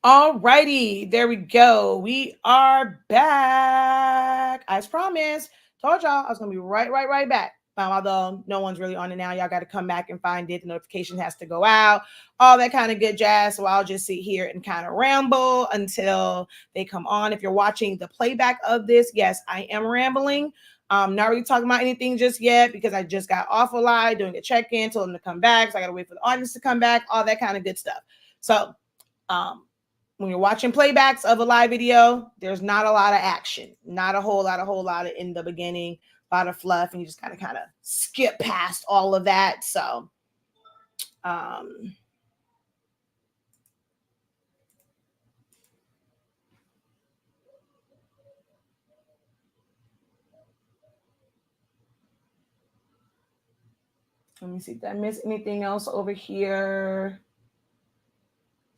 All righty, there we go. We are back. As promised, told y'all I was gonna be right back. Although no one's really on it now, y'all got to come back and find it. The notification has to go out, all that kind of good jazz. So I'll just sit here and kind of ramble until they come on. If you're watching the playback of this, yes, I am rambling. Not really talking about anything just yet because I just got off a live doing a check-in, told them to come back. So I got to wait for the audience to come back, all that kind of good stuff. So, when you're watching playbacks of a live video, there's not a lot of action, not a whole lot of in the beginning, a lot of fluff, and you just kind of skip past all of that. So, let me see, did I miss anything else over here?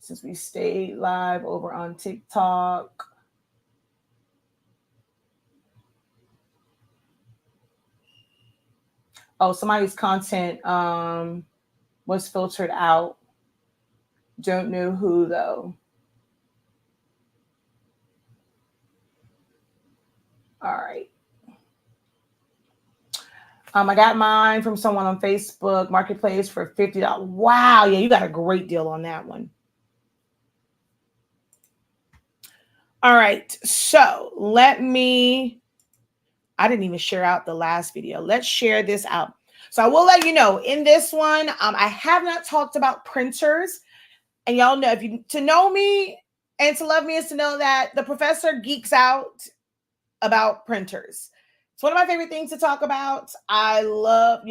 Since we stayed live over on TikTok. Oh, somebody's content was filtered out. Don't know who though. All right. I got mine from someone on Facebook Marketplace for $50. Wow, yeah, you got a great deal on that one. All right, so I didn't even share out the last video. Let's share this out. So I will let you know in this one, I have not talked about printers. And y'all know, to know me and to love me is to know that the professor geeks out about printers. It's one of my favorite things to talk about. I love,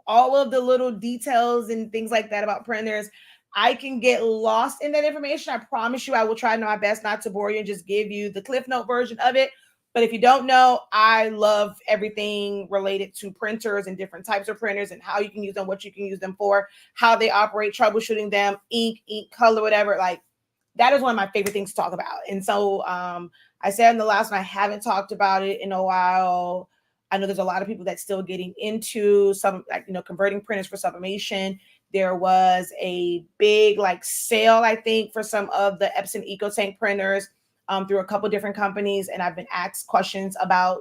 all of the little details and things like that about printers. I can get lost in that information. I promise you, I will try my best not to bore you and just give you the Cliff Note version of it. But if you don't know, I love everything related to printers and different types of printers and how you can use them, what you can use them for, how they operate, troubleshooting them, ink color, whatever. Like, that is one of my favorite things to talk about. And so I said in the last one, I haven't talked about it in a while. I know there's a lot of people that's still getting into some, converting printers for sublimation. There was a big sale, I think, for some of the Epson EcoTank printers through a couple different companies. And I've been asked questions about,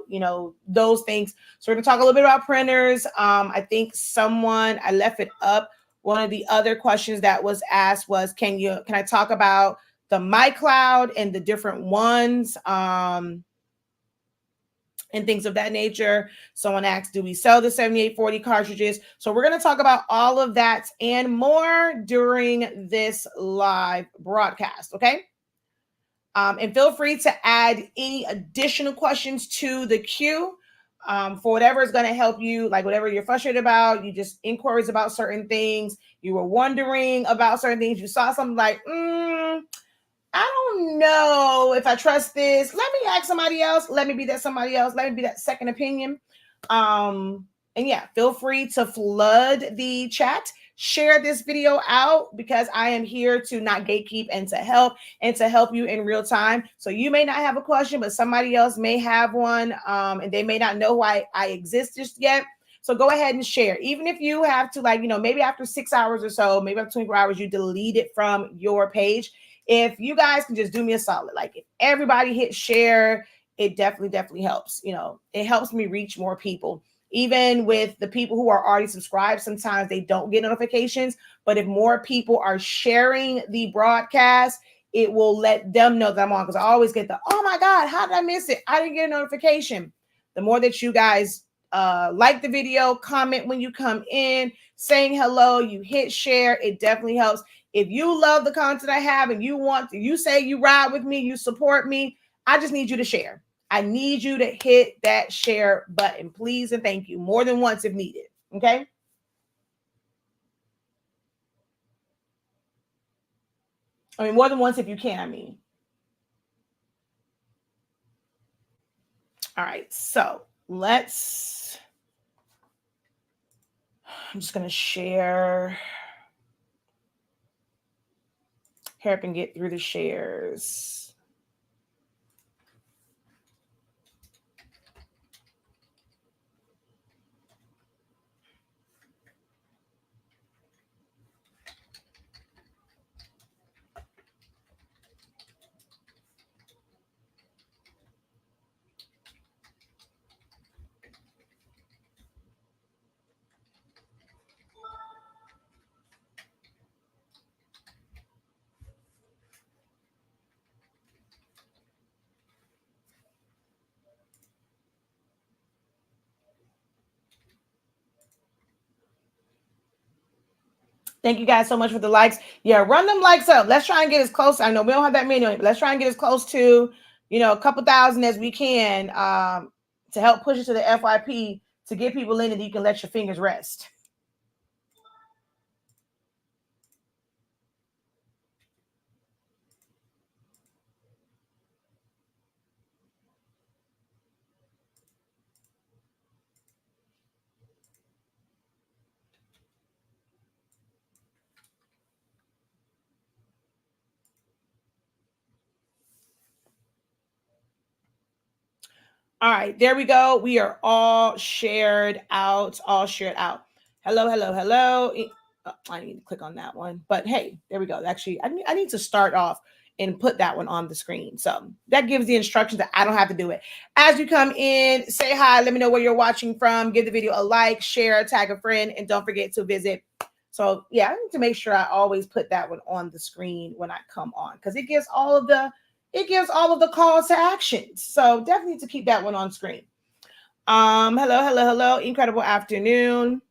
those things. So we're going to talk a little bit about printers. I think I left it up. One of the other questions that was asked was, can I talk about the MyCloud and the different ones and things of that nature? Someone asked, do we sell the 7840 cartridges? So we're going to talk about all of that and more during this live broadcast, okay? And feel free to add any additional questions to the queue for whatever is going to help you, like whatever you're frustrated about, you just inquiries about certain things, you were wondering about certain things, you saw something like, I don't know if I trust this. Let me ask somebody else. Let me be that somebody else. Let me be that second opinion. And yeah, feel free to flood the chat. Share this video out because I am here to not gatekeep and to help you in real time. So you may not have a question, but somebody else may have one, and they may not know why I exist just yet. So go ahead and share. Even if you have to, maybe after 6 hours or so, maybe after 24 hours, you delete it from your page. If you guys can just do me a solid, if everybody hit share, it definitely helps. It helps me reach more people. Even with the people who are already subscribed, sometimes they don't get notifications. But if more people are sharing the broadcast, it will let them know that I'm on. Because I always get oh my God, how did I miss it? I didn't get a notification. The more that you guys like the video, comment when you come in, saying hello, you hit share, it definitely helps. If you love the content I have and you say you ride with me, you support me, I just need you to share. I need you to hit that share button, please, and thank you. More than once if needed, okay? I mean, more than once if you can, I mean. All right, so I'm just going to share. Hurry up and get through the shares. Thank you guys so much for the likes. Yeah, run them likes up. Let's try and get as close. I know we don't have that many, but let's try and get as close to, a couple thousand as we can, to help push it to the FYP to get people in and you can let your fingers rest. All right, there we go. We are all shared out. All shared out. Hello, hello, hello. Oh, I need to click on that one. But hey, there we go. Actually, I need to start off and put that one on the screen. So that gives the instructions that I don't have to do it. As you come in, say hi. Let me know where you're watching from. Give the video a like, share, tag a friend, and don't forget to visit. So yeah, I need to make sure I always put that one on the screen when I come on because it gives all of the calls to actions. So definitely need to keep that one on screen. Hello, hello, hello. Incredible afternoon.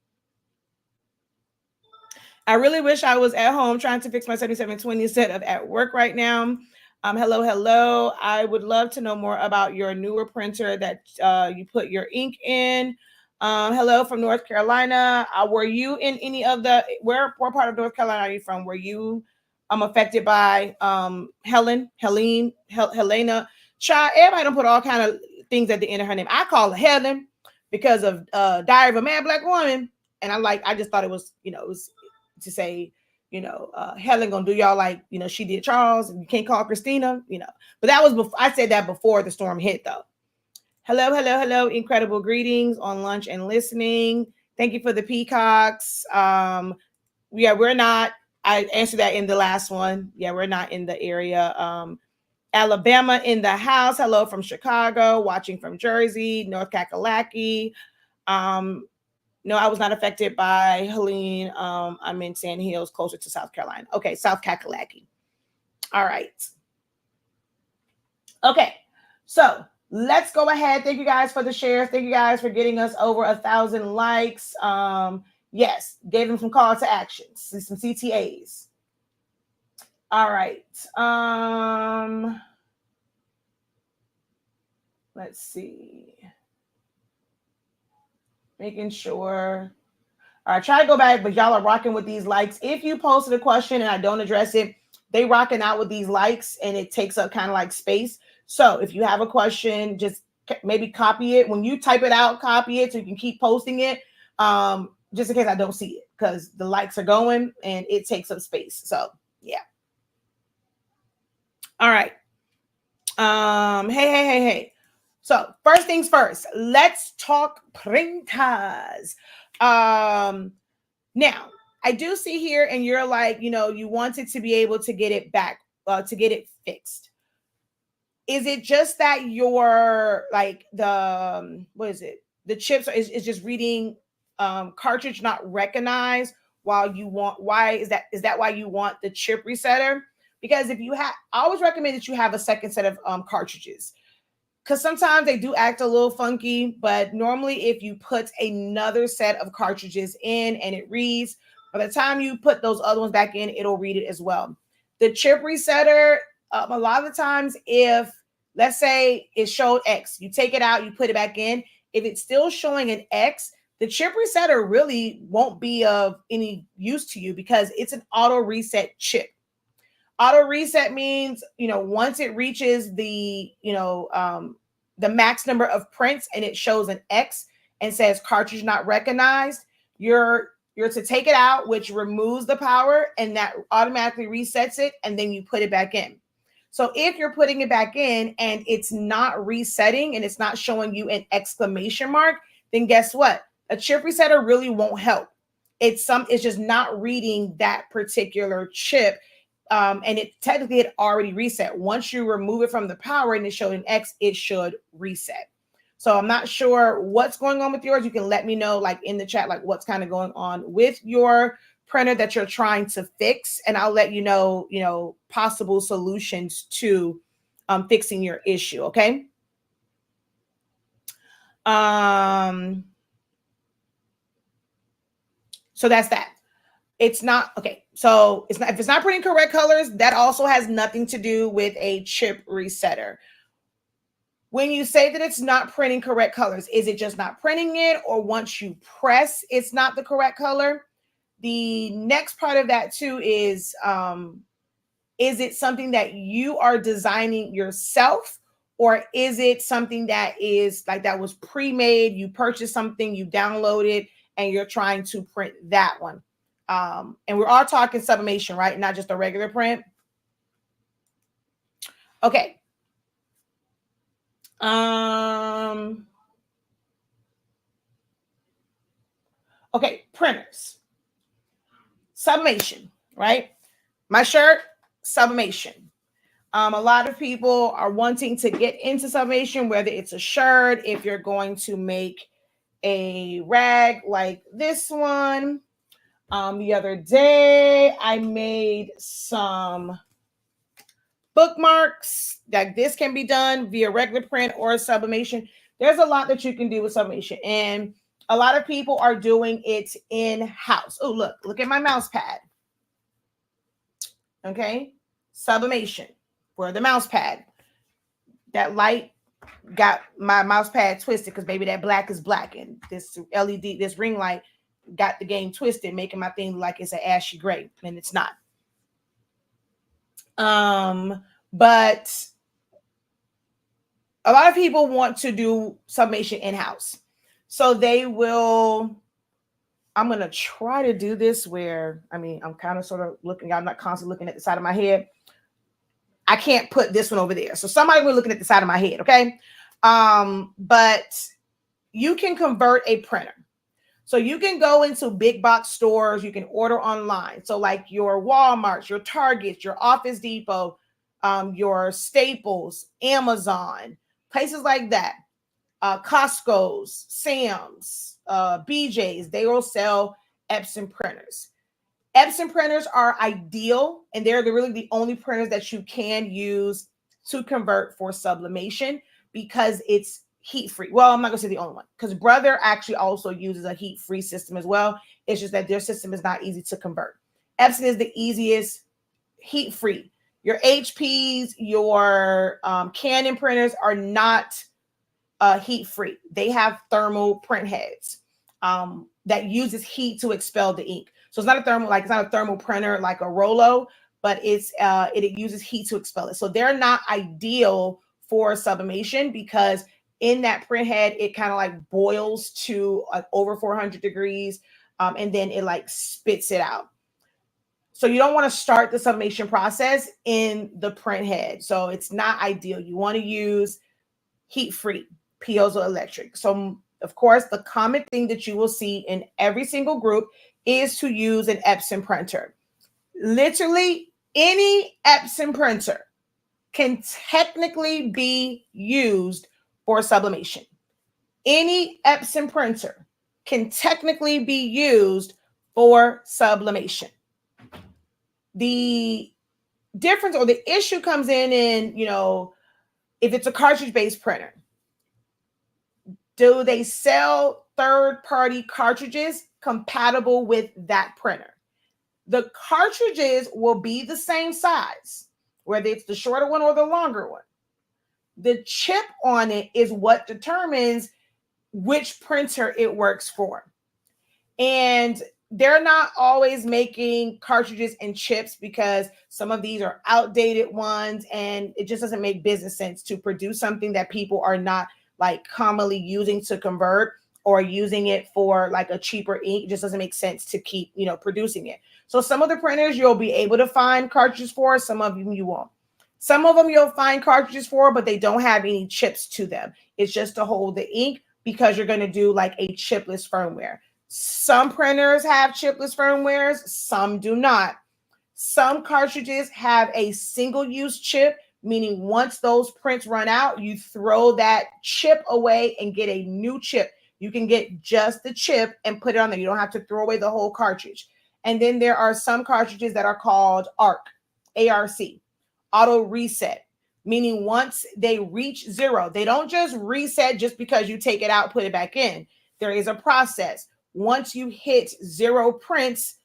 I really wish I was at home trying to fix my 7720 instead of at work right now. Hello, hello. I would love to know more about your newer printer that you put your ink in. Hello from North Carolina. Were you in any of where part of North Carolina are you from? Were you affected by Helena? Child, everybody don't put all kind of things at the end of her name. I call her Helen because of Diary of a Mad Black Woman. And I just thought it was, it was to say, Helen gonna do y'all like, she did Charles, and you can't call Christina, But that was before I said that before the storm hit though. Hello, hello, hello, incredible greetings on lunch and listening. Thank you for the peacocks. Yeah, we're not. I answered that in the last one. Yeah, we're not in the area. Alabama in the house. Hello from Chicago, watching from Jersey, North Kakalaki. No, I was not affected by Helene. I'm in Sand Hills, closer to South Carolina. Okay, South Kakalaki. All right. Okay, so let's go ahead. Thank you guys for the shares. Thank you guys for getting us over 1,000 likes. Yes, gave them some call to actions, some CTAs. All right. Let's see. Making sure. All right, try to go back, but y'all are rocking with these likes. If you posted a question and I don't address it, they rocking out with these likes and it takes up kind of like space. So if you have a question, just maybe copy it. When you type it out, copy it so you can keep posting it. Just in case I don't see it because the likes are going and it takes up space. So yeah. All right. Hey. So first things first, let's talk printers. Now I do see here, and you're like, you wanted to be able to get it back, to get it fixed. Is it just that you're like what is it? The chips is just reading cartridge not recognized while you want, why is that why you want the chip resetter? Because if you have, I always recommend that you have a second set of cartridges because sometimes they do act a little funky, but normally if you put another set of cartridges in and it reads, by the time you put those other ones back in, it'll read it as well. The chip resetter, a lot of the times, if let's say it showed X, you take it out, you put it back in. If it's still showing an X, the chip resetter really won't be of any use to you because it's an auto reset chip. Auto reset means, once it reaches the max number of prints and it shows an X and says cartridge not recognized, you're to take it out, which removes the power and that automatically resets it, and then you put it back in. So if you're putting it back in and it's not resetting and it's not showing you an exclamation mark, then guess what? A chip resetter really won't help. It's just not reading that particular chip. And it technically had already reset. Once you remove it from the power and it showed an X, it should reset. So I'm not sure what's going on with yours. You can let me know like in the chat, like what's kind of going on with your printer that you're trying to fix. And I'll let you know, possible solutions to fixing your issue. Okay. So that's that. It's not okay. So it's not, if it's not printing correct colors, that also has nothing to do with a chip resetter. When you say that it's not printing correct colors, is it just not printing it, or once you press, it's not the correct color? The next part of that too is it something that you are designing yourself, or is it something that is like that was pre-made? You purchased something, you downloaded, and you're trying to print that one. And we're all talking sublimation, right? Not just a regular print. Okay. Okay, printers. Sublimation, right? My shirt, sublimation. A lot of people are wanting to get into sublimation, whether it's a shirt, if you're going to make a rag like this one. The other day, I made some bookmarks. Like this can be done via regular print or sublimation. There's a lot that you can do with sublimation, and a lot of people are doing it in-house. Oh, look at my mouse pad. Okay, sublimation for the mouse pad. That light got my mouse pad twisted because maybe that black is black, and this LED, this ring light got the game twisted, making my thing look like it's an ashy gray, and it's not. But a lot of people want to do sublimation in-house. So they will, I'm going to try to do this where, I mean, I'm kind of sort of looking, I'm not constantly looking at the side of my head. I can't put this one over there. So somebody will looking at the side of my head, okay? But you can convert a printer. So you can go into big box stores, you can order online. So like your Walmarts, your Targets, your Office Depot, your Staples, Amazon, places like that, Costco's, Sam's, BJ's, they will sell Epson printers. Epson printers are ideal, and they're really the only printers that you can use to convert for sublimation because it's heat-free. Well, I'm not going to say the only one, because Brother actually also uses a heat-free system as well. It's just that their system is not easy to convert. Epson is the easiest, heat-free. Your HPs, your Canon printers are not heat-free. They have thermal print heads that uses heat to expel the ink. So it's not a thermal, like it's not a thermal printer like a Rollo, but it uses heat to expel it. So they're not ideal for sublimation because in that print head, it kind of like boils to like over 400 degrees, and then it like spits it out. So you don't want to start the sublimation process in the print head. So it's not ideal. You want to use heat-free piezoelectric. So of course, the common thing that you will see in every single group is to use an Epson printer. Literally any Epson printer can technically be used for sublimation. Any Epson printer can technically be used for sublimation. The difference or the issue comes in, you know, if it's a cartridge-based printer, do they sell third-party cartridges compatible with that printer? The cartridges will be the same size, whether it's the shorter one or the longer one. The chip on it is what determines which printer it works for. And they're not always making cartridges and chips because some of these are outdated ones, and it just doesn't make business sense to produce something that people are not like commonly using to convert or using it for like a cheaper ink. It just doesn't make sense to keep, you know, producing it. So some of the printers you'll be able to find cartridges for, some of them you won't. Some of them you'll find cartridges for, but they don't have any chips to them. It's just to hold the ink because you're going to do like a chipless firmware. Some printers have chipless firmwares, some do not. Some cartridges have a single-use chip, meaning once those prints run out, you throw that chip away and get a new chip. You can get just the chip and put it on there. You don't have to throw away the whole cartridge. And then there are some cartridges that are called ARC, A-R-C, auto reset, meaning once they reach zero, they don't just reset just because you take it out, put it back in. There is a process. Once you hit zero prints,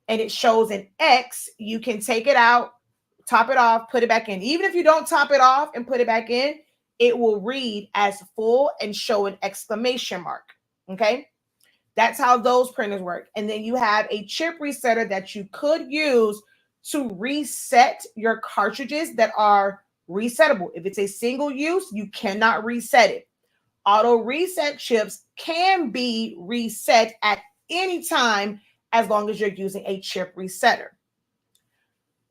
and it shows an X, you can take it out, top it off, put it back in. Even if you don't top it off and put it back in, it will read as full and show an exclamation mark. Okay. That's how those printers work. And then you have a chip resetter that you could use to reset your cartridges that are resettable. If it's a single use, you cannot reset it. Auto reset chips can be reset at any time as long as you're using a chip resetter.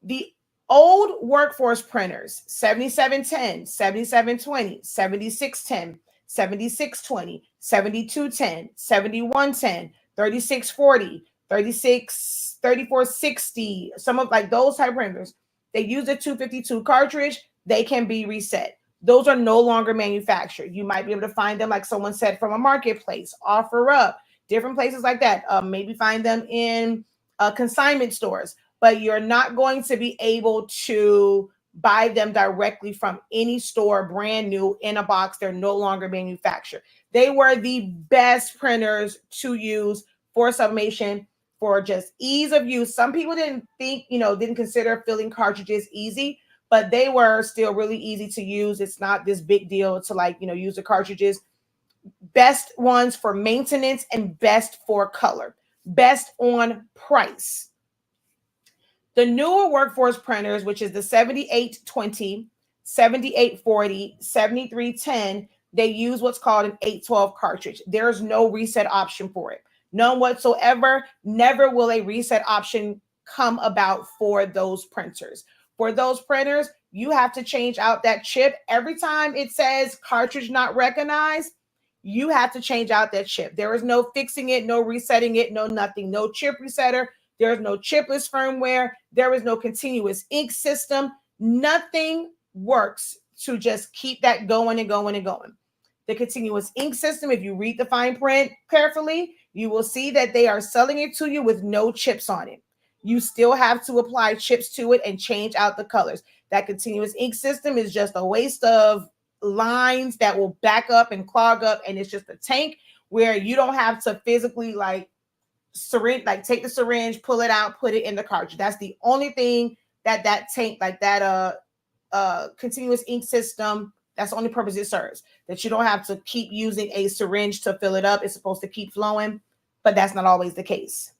The old workforce printers, 7710, 7720, 7610, 7620, 7210, 7110, 3640, 3460, some of like those type printers, they use the 252 cartridge, they can be reset. Those are no longer manufactured. You might be able to find them, like someone said, from a marketplace, OfferUp, different places like that. Maybe find them in consignment stores, but you're not going to be able to buy them directly from any store, brand new in a box. They're no longer manufactured. They were the best printers to use for sublimation, for just ease of use. Some people didn't consider filling cartridges easy, but they were still really easy to use. It's not this big deal to use the cartridges. Best ones for maintenance and best for color. Best on price. The newer workforce printers, which is the 7820, 7840, 7310, they use what's called an 812 cartridge. There's no reset option for it. None whatsoever. Never will a reset option come about for those printers. For those printers, you have to change out that chip. Every time it says cartridge not recognized, you have to change out that chip. There is no fixing it, no resetting it, no nothing. No chip resetter. There is no chipless firmware. There is no continuous ink system. Nothing works to just keep that going and going and going. The continuous ink system, if you read the fine print carefully, you will see that they are selling it to you with no chips on it. You still have to apply chips to it and change out the colors. That continuous ink system is just a waste of lines that will back up and clog up, and it's just a tank where you don't have to physically syringe, take the syringe, pull it out, put it in the cartridge. That's the only thing that tank, continuous ink system, that's the only purpose it serves. That you don't have to keep using a syringe to fill it up. It's supposed to keep flowing, but that's not always the case.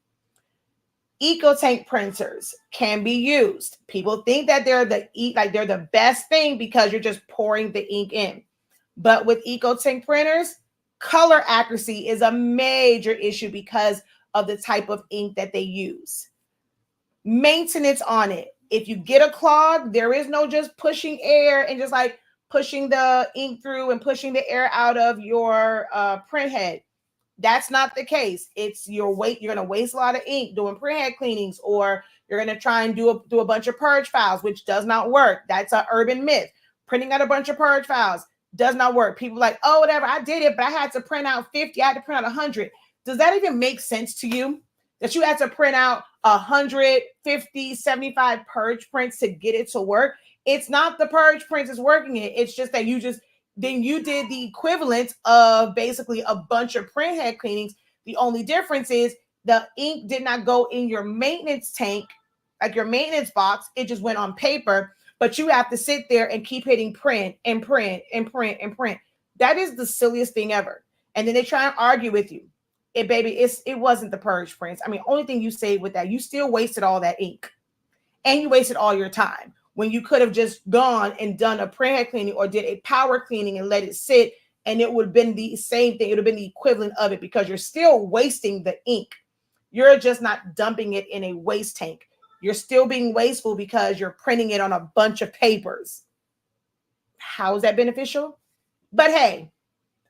EcoTank printers can be used. People think that they're the best thing because you're just pouring the ink in. But with EcoTank printers, color accuracy is a major issue because of the type of ink that they use. Maintenance on it. If you get a clog, there is no just pushing air and just pushing the ink through and pushing the air out of your print head. That's not the case. It's your weight. You're going to waste a lot of ink doing print head cleanings, or you're going to try and do a bunch of purge files, which does not work. That's an urban myth. Printing out a bunch of purge files does not work. People are like, oh, whatever, I did it, but I had to print out 50. I had to print out 100. Does that even make sense to you? That you had to print out 150, 75 purge prints to get it to work? It's not the purge prints is working it. It's just that you did the equivalent of basically a bunch of print head cleanings. The only difference is the ink did not go in your maintenance tank, like your maintenance box. It just went on paper, but you have to sit there and keep hitting print and print and print and print. That is the silliest thing ever. And then they try and argue with you. It wasn't the purge prints. I mean, only thing you saved with that, you still wasted all that ink and you wasted all your time when you could have just gone and done a print head cleaning or did a power cleaning and let it sit, and it would have been the same thing. It would have been the equivalent of it because you're still wasting the ink. You're just not dumping it in a waste tank. You're still being wasteful because you're printing it on a bunch of papers. How is that beneficial? But hey,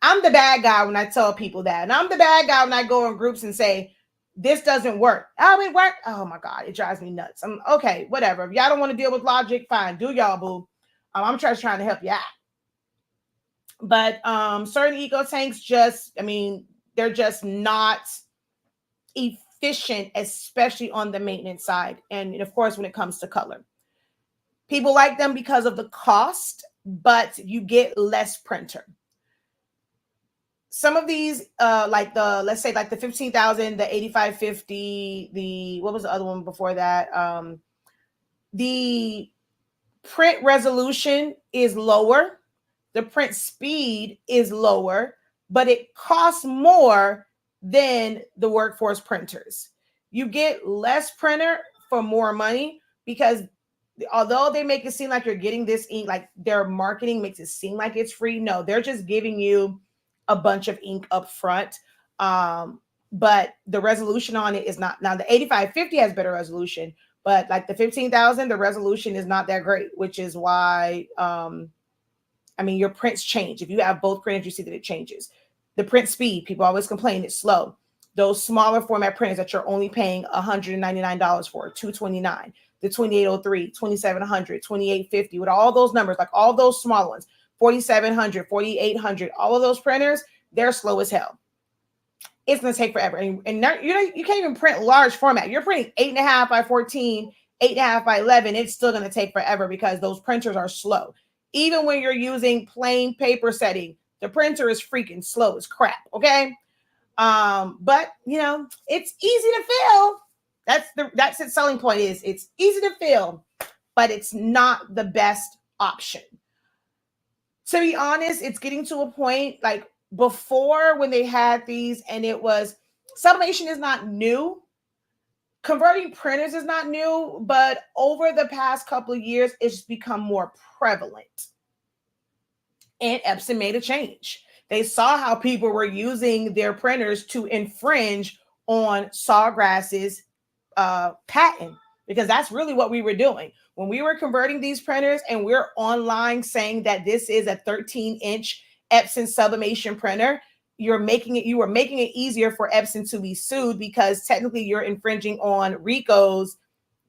I'm the bad guy when I tell people that. And I'm the bad guy when I go in groups and say, this doesn't work. Oh, it worked. Oh my God, it drives me nuts. I'm okay, whatever. If y'all don't want to deal with logic, fine. Do y'all, boo. I'm just trying to help you out. But certain eco tanks they're just not efficient, especially on the maintenance side. And of course, when it comes to color. People like them because of the cost, but you get less printer. some of these, like let's say like the 15,000, the 8550, what was the other one before that? The print resolution is lower. The print speed is lower, but it costs more than the workforce printers. You get less printer for more money, because although they make it seem like you're getting this ink, like their marketing makes it seem like it's free. No, they're just giving you a bunch of ink up front. But the resolution on it is not. Now the 8550 has better resolution, but like the 15,000, the resolution is not that great, which is why, I mean, your prints change. If you have both printers, you see that it changes. The print speed, people always complain it's slow. Those smaller format printers that you're only paying $199 for, $229, the 2803, 2700, 2850, with all those numbers, like all those small ones, 4700, 4800, all of those printers, they're slow as hell. It's going to take forever. And you can't even print large format. You're printing 8.5 by 14, 8.5 by 11. It's still going to take forever because those printers are slow. Even when you're using plain paper setting, the printer is freaking slow as crap. Okay. But you know, it's easy to fill. That's its selling point, is it's easy to fill, but it's not the best option. To be honest, it's getting to a point like before when they had these, and it was, sublimation is not new. Converting printers is not new, but over the past couple of years, it's become more prevalent. And Epson made a change. They saw how people were using their printers to infringe on Sawgrass's patent, because that's really what we were doing. When we were converting these printers and we're online saying that this is a 13-inch Epson sublimation printer, you were making it easier for Epson to be sued, because technically you're infringing on Ricoh's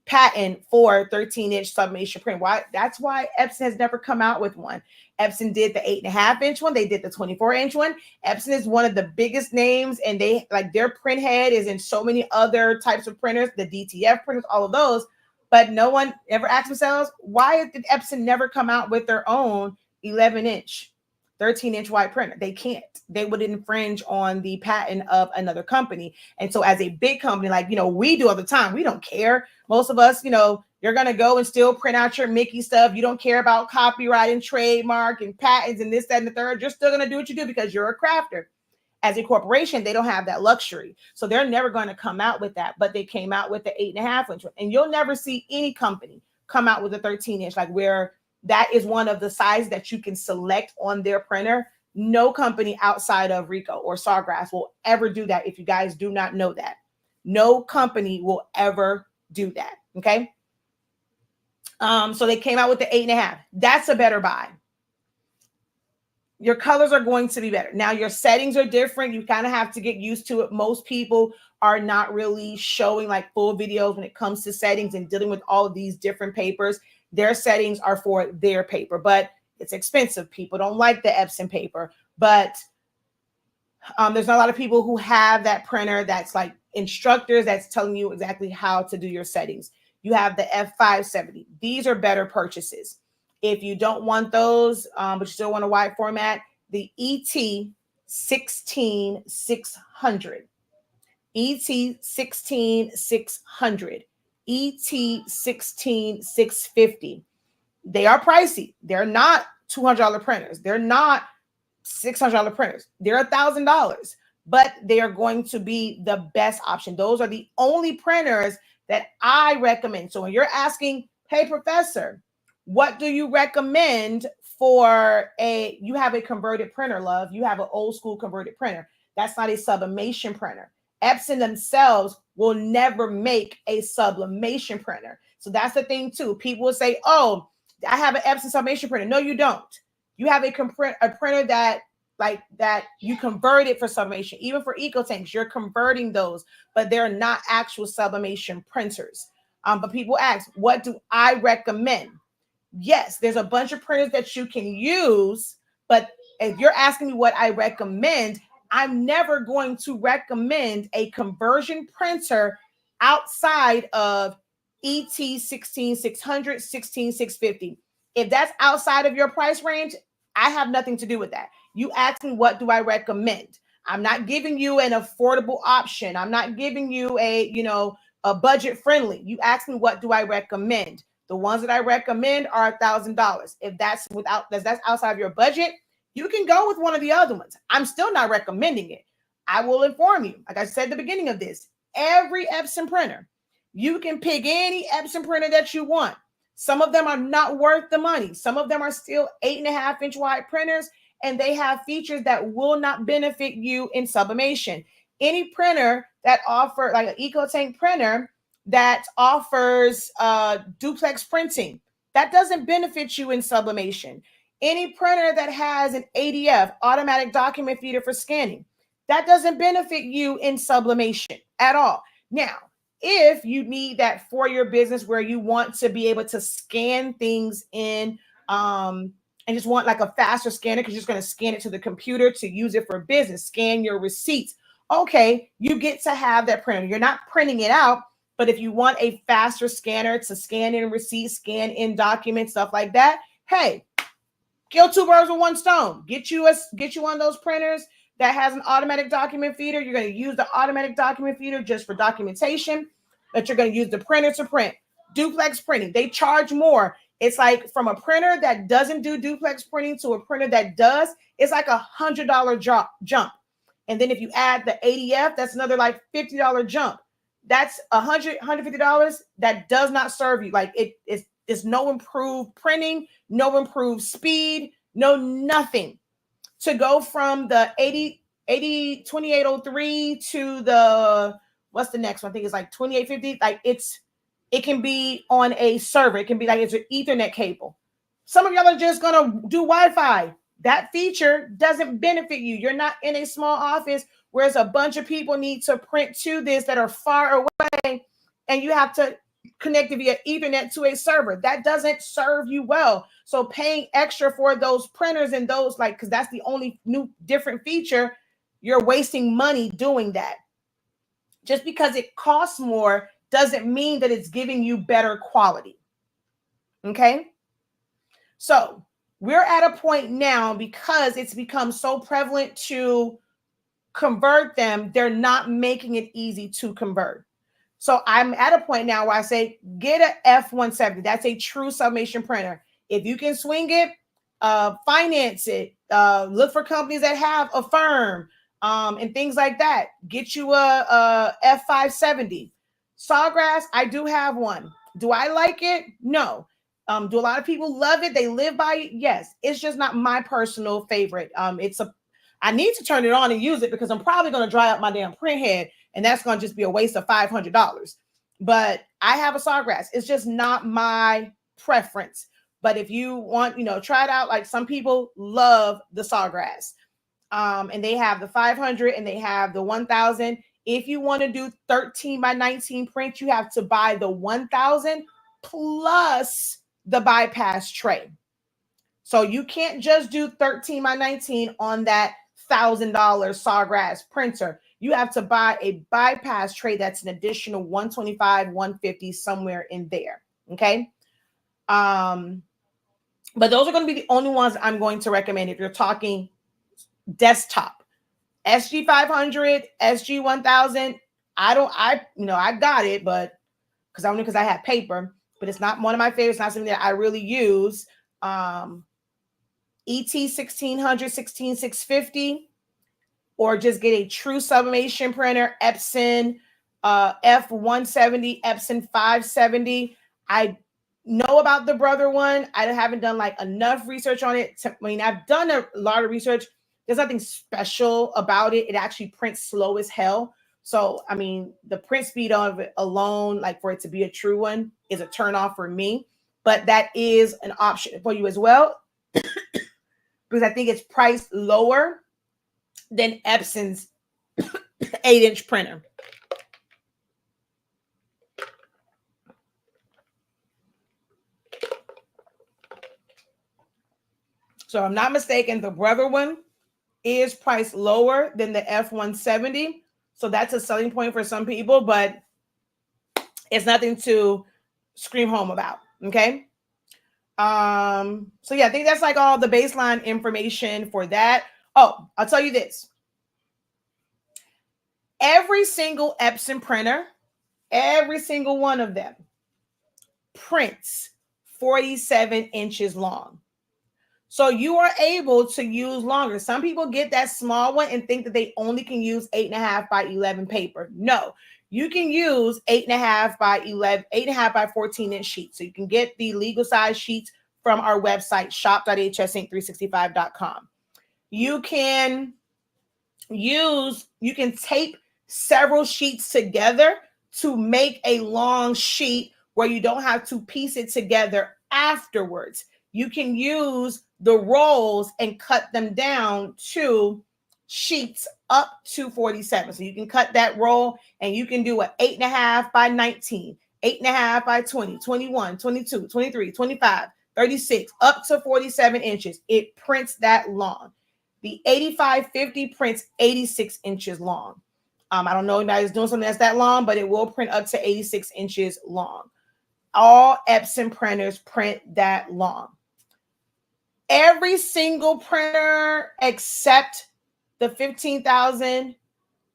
patent for 13-inch sublimation print. Why? That's why Epson has never come out with one. Epson did the 8.5-inch one. They did the 24-inch one. Epson is one of the biggest names, and they like their print head is in so many other types of printers, the DTF printers, all of those. But no one ever asked themselves, why did Epson never come out with their own 11-inch, 13-inch white printer? They can't. They would infringe on the patent of another company. And so as a big company, like, you know, we do all the time, we don't care. Most of us, you know, you're going to go and still print out your Mickey stuff. You don't care about copyright and trademark and patents and this, that, and the third. You're still going to do what you do because you're a crafter. As a corporation, they don't have that luxury. So they're never going to come out with that. But they came out with the 8.5-inch one. And you'll never see any company come out with a 13-inch, like where that is one of the sizes that you can select on their printer. No company outside of Ricoh or Sawgrass will ever do that. If you guys do not know that, no company will ever do that. Okay. So they came out with the 8.5. That's a better buy. Your colors are going to be better. Now your settings are different. You kind of have to get used to it. Most people are not really showing like full videos when it comes to settings and dealing with all of these different papers. Their settings are for their paper, but it's expensive. People don't like the Epson paper, but there's not a lot of people who have that printer that's like instructors that's telling you exactly how to do your settings. You have the F570. These are better purchases. If you don't want those, but you still want a wide format, the ET16600, ET16600, ET16650. They are pricey. They're not $200 printers. They're not $600 printers. They're $1,000, but they are going to be the best option. Those are the only printers that I recommend. So when you're asking, hey, professor, what do you recommend for you have a converted printer, love. You have an old school converted printer. That's not a sublimation printer. Epson themselves will never make a sublimation printer. So that's the thing too. People will say, oh, I have an Epson sublimation printer. No, you don't. You have a printer that you converted for sublimation. Even for EcoTanks, you're converting those, but they're not actual sublimation printers. But people ask, what do I recommend? Yes, there's a bunch of printers that you can use, but if you're asking me what I recommend, I'm never going to recommend a conversion printer outside of ET16600, 16650. If that's outside of your price range, I have nothing to do with that. You ask me, what do I recommend? I'm not giving you an affordable option. I'm not giving you a budget friendly. You ask me, what do I recommend? The ones that I recommend are $1,000. If that's outside of your budget, you can go with one of the other ones. I'm still not recommending it. I will inform you. Like I said at the beginning of this, every Epson printer, you can pick any Epson printer that you want. Some of them are not worth the money. Some of them are still 8.5-inch wide printers, and they have features that will not benefit you in sublimation. Any printer that offers, like an EcoTank printer that offers duplex printing, that doesn't benefit you in sublimation. Any printer that has an ADF, automatic document feeder for scanning, that doesn't benefit you in sublimation at all. Now, if you need that for your business where you want to be able to scan things in and just want like a faster scanner because you're just going to scan it to the computer to use it for business, scan your receipts. Okay, you get to have that printer. You're not printing it out, but if you want a faster scanner to scan in receipts, scan in documents, stuff like that, hey, kill two birds with one stone. Get you one of those printers that has an automatic document feeder. You're going to use the automatic document feeder just for documentation, but you're going to use the printer to print. Duplex printing, they charge more. It's like from a printer that doesn't do duplex printing to a printer that does, it's like $100 jump. And then if you add the ADF, that's another like $50 jump. That's $150 that does not serve you. Like it's no improved printing, no improved speed, no nothing. To go from the 2803 to the, what's the next one? I think it's like 2850. Like it can be on a server. It can be like it's an Ethernet cable. Some of y'all are just gonna do Wi-Fi. That feature doesn't benefit you. You're not in a small office, whereas a bunch of people need to print to this that are far away, and you have to connect via Ethernet to a server. That doesn't serve you well. So paying extra for those printers and those, like, because that's the only new different feature, you're wasting money doing that. Just because it costs more doesn't mean that it's giving you better quality. Okay? So we're at a point now, because it's become so prevalent to convert them, they're not making it easy to convert. So I'm at a point now where I say, get an F170. That's a true sublimation printer. If you can swing it, finance it, look for companies that have a firm and things like that. Get you a F570. Sawgrass, I do have one. Do I like it? No. Do a lot of people love it? They live by it? Yes. It's just not my personal favorite. I need to turn it on and use it because I'm probably going to dry up my damn print head, and that's going to just be a waste of $500. But I have a Sawgrass. It's just not my preference. But if you want, try it out. Like, some people love the Sawgrass. And they have the 500 and they have the 1000. If you want to do 13 by 19 print, you have to buy the 1000 plus the bypass tray. So you can't just do 13 by 19 on that $1,000 Sawgrass printer. You have to buy a bypass tray that's an additional $125, $150, somewhere in there. Okay. But those are going to be the only ones I'm going to recommend if you're talking desktop. SG500, SG1000. I got it, but because I have paper, but it's not one of my favorites. Not something that I really use. ET 1600, 16650, or just get a true sublimation printer, Epson F170, Epson 570. I know about the Brother one. I haven't done like enough research on it. I've done a lot of research. There's nothing special about it. It actually prints slow as hell. So, the print speed of it alone, like for it to be a true one, is a turn off for me. But that is an option for you as well. Because I think it's priced lower than Epson's 8-inch printer. So if I'm not mistaken, the Brother one is priced lower than the F170. So that's a selling point for some people, but it's nothing to scream home about. Okay. So yeah, I think that's like all the baseline information for that. Oh, I'll tell you this. Every single Epson printer, every single one of them prints 47 inches long. So you are able to use longer. Some people get that small one and think that they only can use 8.5 by 11 paper. No, you can use 8.5 by 11, 8.5 by 14 inch sheets. So you can get the legal size sheets from our website, shop.hsink365.com. You can tape several sheets together to make a long sheet where you don't have to piece it together afterwards. You can use the rolls and cut them down to sheets up to 47. So you can cut that roll and you can do an 8.5 by 19, 8.5 by 20, 21, 22, 23, 25, 36, up to 47 inches. It prints that long. The 8550 prints 86 inches long. I don't know if anybody's doing something that's that long, but it will print up to 86 inches long. All Epson printers print that long. Every single printer except the 15,000,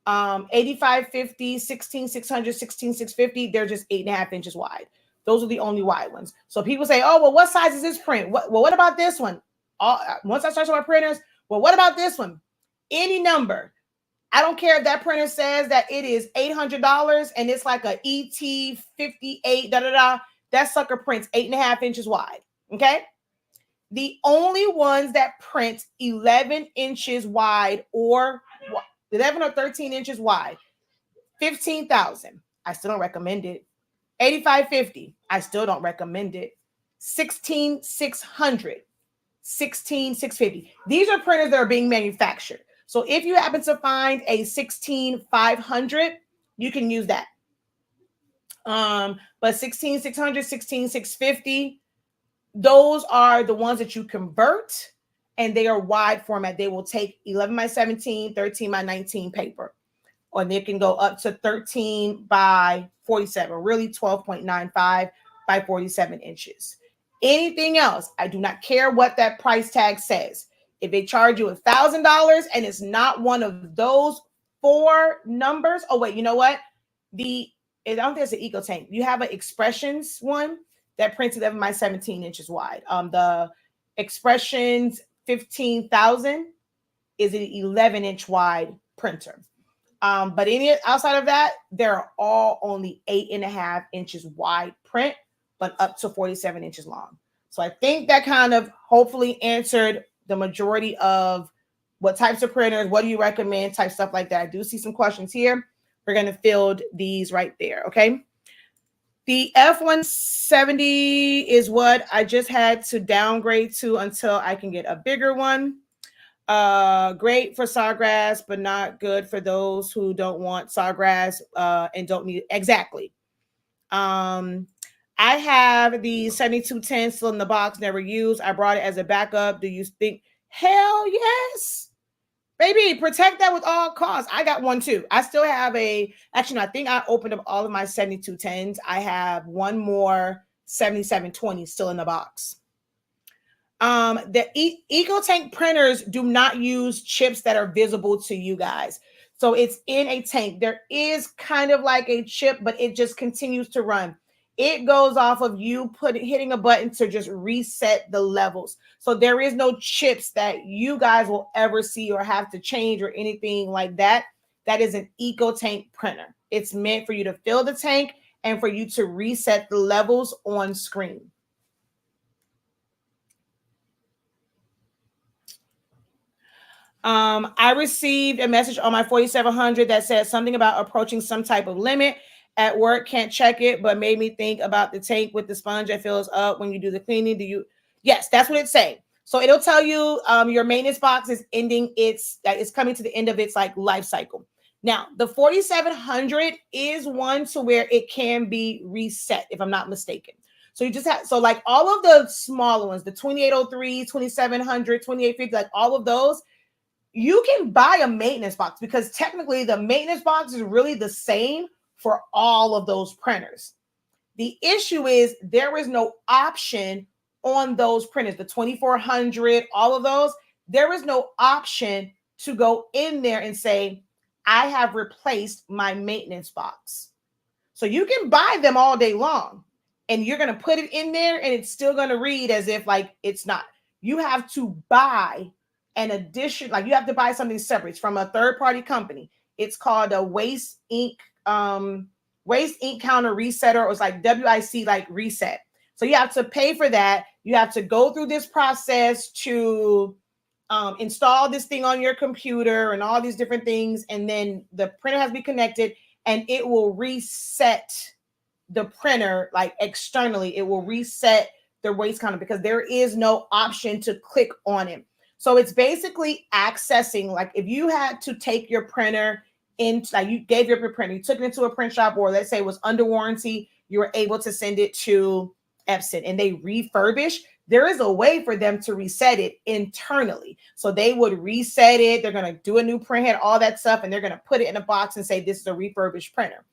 8550, 16600, 16650, they're just 8.5 inches wide. Those are the only wide ones. So people say, oh, well, what size is this print? What about this one? Once I start talking about printers, well, what about this one? Any number. I don't care if that printer says that it is $800 and it's like a ET58, that sucker prints 8.5 inches wide. Okay. The only ones that print 11 inches wide or 11 or 13 inches wide, 15,000. I still don't recommend it. 8550. I still don't recommend it. 16600. 16650. These are printers that are being manufactured. So if you happen to find a 16500, you can use that. But 16600, 16650, those are the ones that you convert, and they are wide format. They will take 11 by 17, 13 by 19 paper, or they can go up to 13 by 47, really 12.95 by 47 inches. Anything else, I do not care what that price tag says. If they charge you $1,000 and it's not one of those four numbers, oh wait, you know what? I don't think it's an Eco Tank. You have an Expressions one that prints 11 by 17 inches wide. The Expressions 15,000 is an 11-inch wide printer. But any outside of that, they're all only 8.5 inches wide print, but up to 47 inches long. So I think that kind of hopefully answered the majority of what types of printers, what do you recommend, type stuff like that. I do see some questions here. We're going to field these right there, okay? The F170 is what I just had to downgrade to until I can get a bigger one. Great for sawgrass, but not good for those who don't want sawgrass and don't need it. Exactly. I have the 7210 still in the box, never used. I brought it as a backup. Do you think? Hell yes. Baby, protect that with all costs. I got one too. I still have actually, no, I think I opened up all of my 7210s. I have one more 7720 still in the box. The EcoTank printers do not use chips that are visible to you guys. So it's in a tank. There is kind of like a chip, but it just continues to run. It goes off of you hitting a button to just reset the levels. So there is no chips that you guys will ever see or have to change or anything like that. That is an EcoTank printer. It's meant for you to fill the tank and for you to reset the levels on screen. I received a message on my 4700 that said something about approaching some type of limit at work. Can't check it, but made me think about the tank with the sponge that fills up when you do the cleaning. Yes, that's what it's saying. So it'll tell you your maintenance box is ending it's coming to the end of its like life cycle. Now, the 4700 is one to where it can be reset, if I'm not mistaken. So you just have, so like all of the smaller ones, the 2803, 2700, 2850, like all of those, you can buy a maintenance box because technically the maintenance box is really the same for all of those printers. The issue is there is no option on those printers, the 2400, all of those, there is no option to go in there and say, I have replaced my maintenance box. So you can buy them all day long and you're going to put it in there and it's still going to read as if like it's not. You have to buy an addition, like you have to buy something separate. It's from a third party company. It's called a waste ink counter resetter, or it's like WIC like reset. So you have to pay for that. You have to go through this process to install this thing on your computer and all these different things. And then the printer has to be connected and it will reset the printer, like externally, it will reset the waste counter because there is no option to click on it. So it's basically accessing, like if you had to take your printer into, like you gave your printer, you took it into a print shop, or let's say it was under warranty, you were able to send it to Epson and they refurbish, there is a way for them to reset it internally. So they would reset it. They're going to do a new print head, all that stuff, and they're going to put it in a box and say, this is a refurbished printer.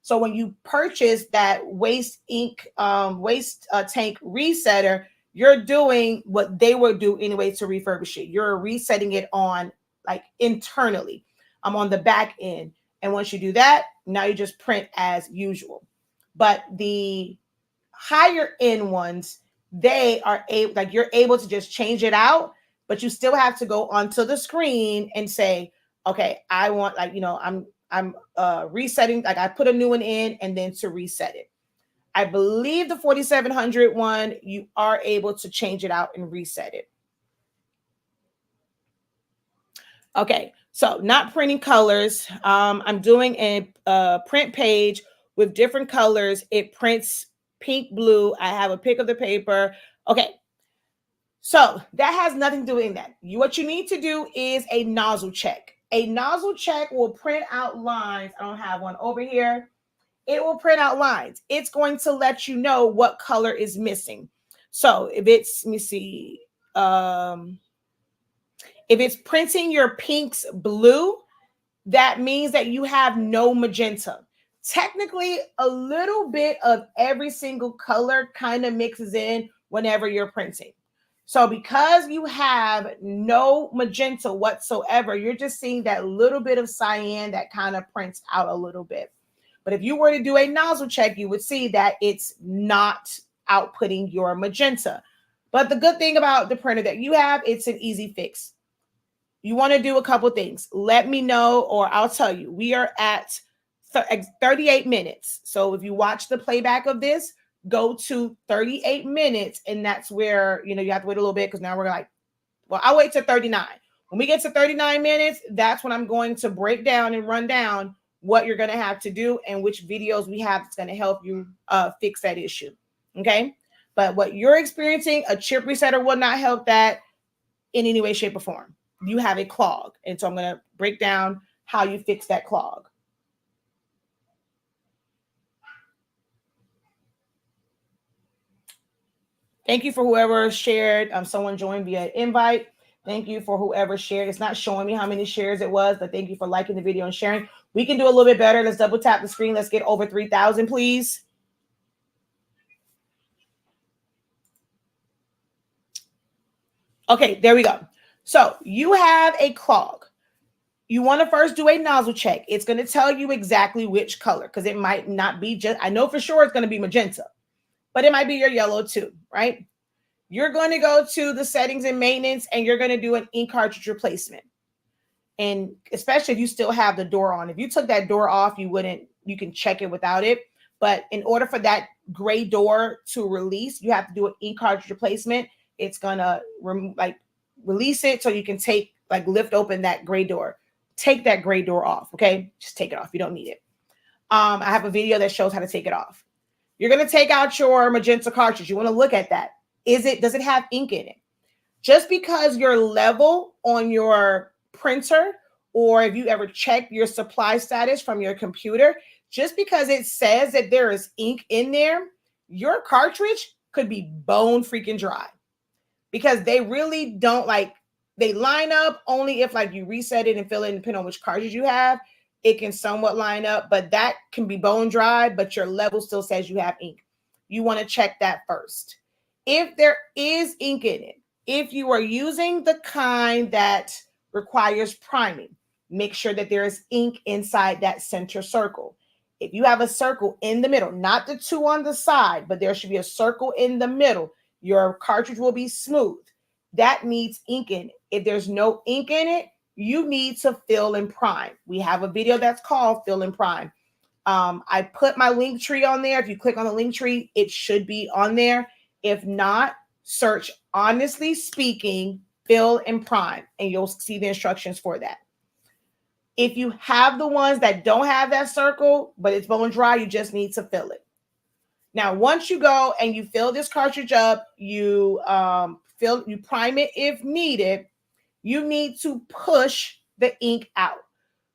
So when you purchase that waste tank resetter, you're doing what they would do anyway to refurbish it. You're resetting it on like internally. I'm on the back end. And once you do that, now you just print as usual. But the higher end ones, they are able, like you're able to just change it out, but you still have to go onto the screen and say, okay, I want, like, you know, I'm resetting, like I put a new one in and then to reset it. I believe the 4700 one, you are able to change it out and reset it. Okay, so not printing colors. I'm doing a print page with different colors. It prints pink, blue. I have a pic of the paper. Okay, so that has nothing to do with that. What you need to do is a nozzle check. A nozzle check will print out lines. I don't have one over here. It will print out lines. It's going to let you know what color is missing. So if it's, let me see, if it's printing your pinks blue, that means that you have no magenta. Technically, a little bit of every single color kind of mixes in whenever you're printing. So because you have no magenta whatsoever, you're just seeing that little bit of cyan that kind of prints out a little bit. But if you were to do a nozzle check, you would see that it's not outputting your magenta. But the good thing about the printer that you have, it's an easy fix. You want to do a couple things. Let me know, or I'll tell you. We are at 38 minutes. So if you watch the playback of this, go to 38 minutes. And that's where, you know, you have to wait a little bit because now we're like, well, I'll wait to 39. When we get to 39 minutes, that's when I'm going to break down and run down what you're going to have to do and which videos we have that's going to help you fix that issue. Okay. But what you're experiencing, a chip resetter will not help that in any way, shape, or form. You have a clog. And so I'm going to break down how you fix that clog. Thank you for whoever shared. Someone joined via invite. Thank you for whoever shared. It's not showing me how many shares it was, but thank you for liking the video and sharing. We can do a little bit better. Let's double tap the screen. Let's get over 3,000, please. Okay, there we go. So you have a clog. You want to first do a nozzle check. It's going to tell you exactly which color, because it might not be just, I know for sure it's going to be magenta, but it might be your yellow too, right? You're going to go to the settings and maintenance, and you're going to do an ink cartridge replacement. And especially if you still have the door on. If you took that door off, you can check it without it. But in order for that gray door to release, you have to do an ink cartridge replacement. It's going to release it so you can lift open that gray door. Take that gray door off, okay? Just take it off. You don't need it. I have a video that shows how to take it off. You're going to take out your magenta cartridge. You want to look at that. Does it have ink in it? Just because your level on your printer, or if you ever check your supply status from your computer, just because it says that there is ink in there, your cartridge could be bone freaking dry, because they really don't they line up only if you reset it and fill it and depending on which cartridge you have, it can somewhat line up, but that can be bone dry, but your level still says you have ink. You want to check that first. If there is ink in it, If you are using the kind that requires priming, make sure that there is ink inside that center circle. If you have a circle in the middle, not the two on the side, but there should be a circle in the middle, your cartridge will be smooth. That needs ink in it. If there's no ink in it, you need to fill and prime. We have a video that's called Fill and Prime. I put my LinkTree on there. If you click on the LinkTree, it should be on there. If not, search Honestly Speaking, Fill and Prime, and you'll see the instructions for that. If you have the ones that don't have that circle, but it's bone dry, you just need to fill it. Now, once you go and you fill this cartridge up, you prime it if needed, you need to push the ink out.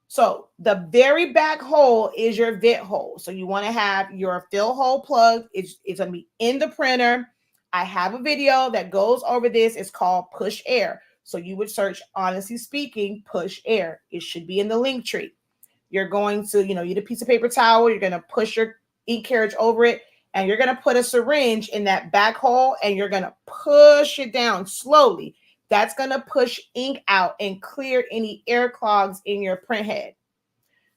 So the very back hole is your vent hole. So you want to have your fill hole plug. It's going to be in the printer. I have a video that goes over this. It's called Push Air. So you would search Honestly Speaking, Push Air. It should be in the LinkTree. You're going to, use a piece of paper towel. You're going to push your ink carriage over it. And you're going to put a syringe in that back hole. And you're going to push it down slowly. That's going to push ink out and clear any air clogs in your print head.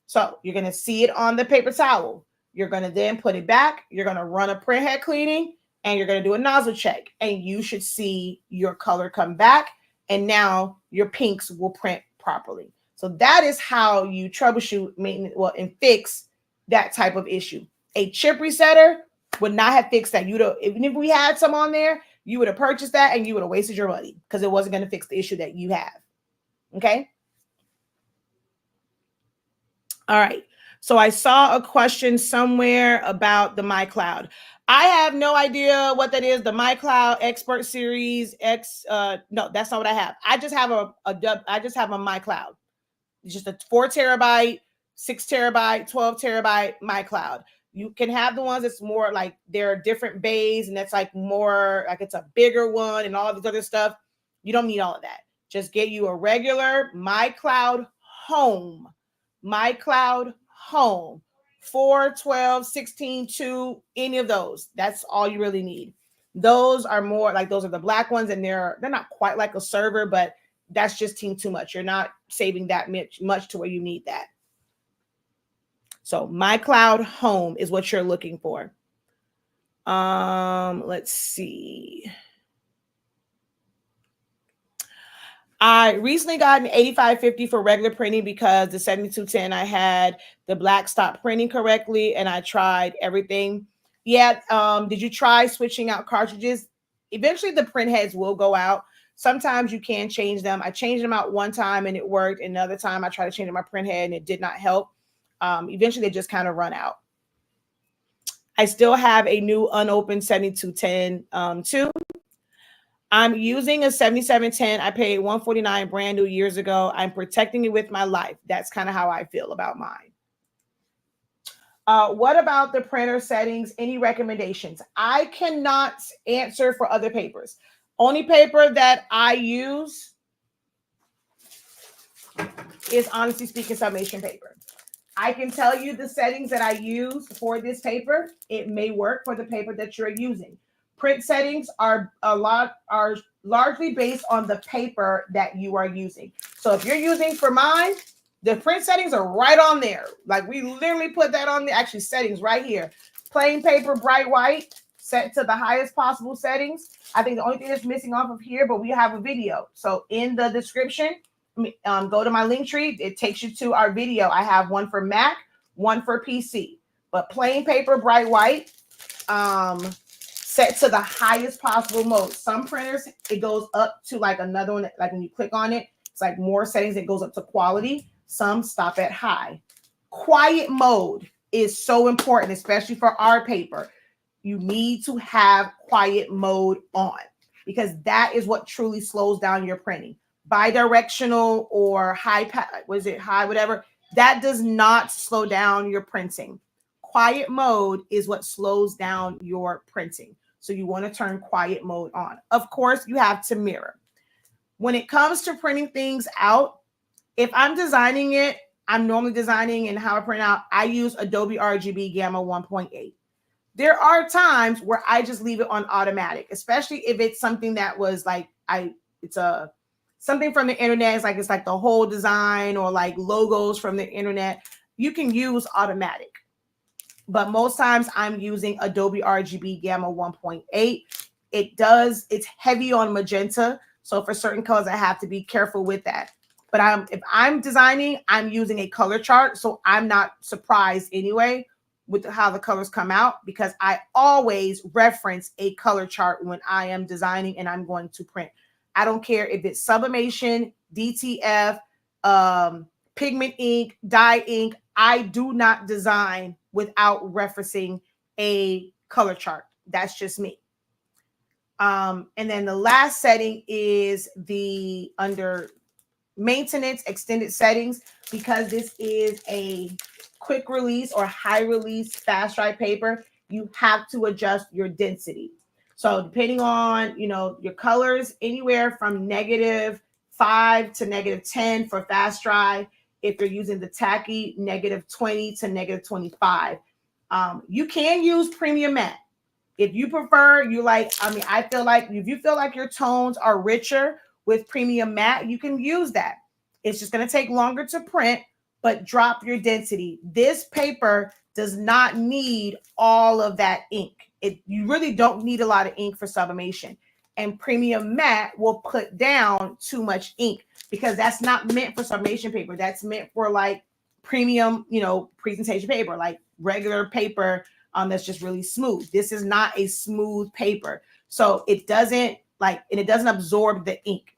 So you're going to see it on the paper towel. You're going to then put it back. You're going to run a print head cleaning, and you're going to do a nozzle check. And you should see your color come back. And now your pinks will print properly. So that is how you troubleshoot, and fix that type of issue. A chip resetter would not have fixed that. Even if we had some on there, you would have purchased that and you would have wasted your money because it wasn't going to fix the issue that you have. Okay. All right. So I saw a question somewhere about the MyCloud. I have no idea what that is. The MyCloud Expert Series X. No, that's not what I have. I just have a MyCloud. It's just a 4 terabyte, 6 terabyte, 12 terabyte MyCloud. You can have the ones that's more like there are different bays and that's like more like it's a bigger one and all this other stuff. You don't need all of that. Just get you a regular MyCloud Home. MyCloud Home. 4, 12, 16, 2, any of those. That's all you really need. Those are more like those are the black ones and they're not quite like a server, but that's just too much. You're not saving that much to where you need that. So MyCloud Home is what you're looking for. Let's see. I recently got an 8550 for regular printing because the 7210 I had the black stopped printing correctly and I tried everything. Yeah. Did you try switching out cartridges? Eventually the print heads will go out. Sometimes you can change them. I changed them out one time and it worked. Another time I tried to change my print head and it did not help. Eventually they just kind of run out. I still have a new unopened 7210 too. I'm using a 7710. I paid $149 brand new years ago. I'm protecting it with my life. That's kind of how I feel about mine. What about the printer settings? Any recommendations? I cannot answer for other papers. Only paper that I use is Honestly Speaking Sublimation paper. I can tell you the settings that I use for this paper. It may work for the paper that you're using. Print settings are largely based on the paper that you are using. So if you're using for mine, the print settings are right on there. Like we literally put that on the actually settings right here. Plain paper, bright white, set to the highest possible settings. I think the only thing that's missing off of here, but we have a video. So in the description, go to my LinkTree. It takes you to our video. I have one for Mac, one for PC. But plain paper, bright white, set to the highest possible mode. Some printers, it goes up to like another one. Like when you click on it, it's like more settings. It goes up to quality. Some stop at high. Quiet mode is so important, especially for our paper. You need to have quiet mode on because that is what truly slows down your printing. Bidirectional or high, whatever, that does not slow down your printing. Quiet mode is what slows down your printing. So you want to turn quiet mode on. Of course, you have to mirror. When it comes to printing things out, if I'm designing it, I'm normally designing and how I print out, I use Adobe RGB Gamma 1.8. there are times where I just leave it on automatic, especially if it's something that was like it's a something from the internet. It's like the whole design or like logos from the internet. You can use automatic, but most times I'm using Adobe RGB Gamma 1.8. It's heavy on magenta, so for certain colors I have to be careful with that. But if I'm designing, I'm using a color chart, so I'm not surprised anyway with how the colors come out, because I always reference a color chart when I am designing and I'm going to print. I don't care if it's sublimation, DTF, pigment ink, dye ink. I do not design without referencing a color chart. That's just me. And then the last setting is the under maintenance extended settings, because this is a quick release or high release fast dry paper. You have to adjust your density. So depending on, your colors, anywhere from -5 to -10 for fast dry. If you're using the tacky, -20 to -25. You can use premium matte. If you prefer, I feel like if you feel like your tones are richer with premium matte, you can use that. It's just going to take longer to print, but drop your density. This paper does not need all of that ink. You really don't need a lot of ink for sublimation. And premium matte will put down too much ink, because that's not meant for sublimation paper. That's meant for like premium, presentation paper, like regular paper that's just really smooth. This is not a smooth paper. So it doesn't absorb the ink.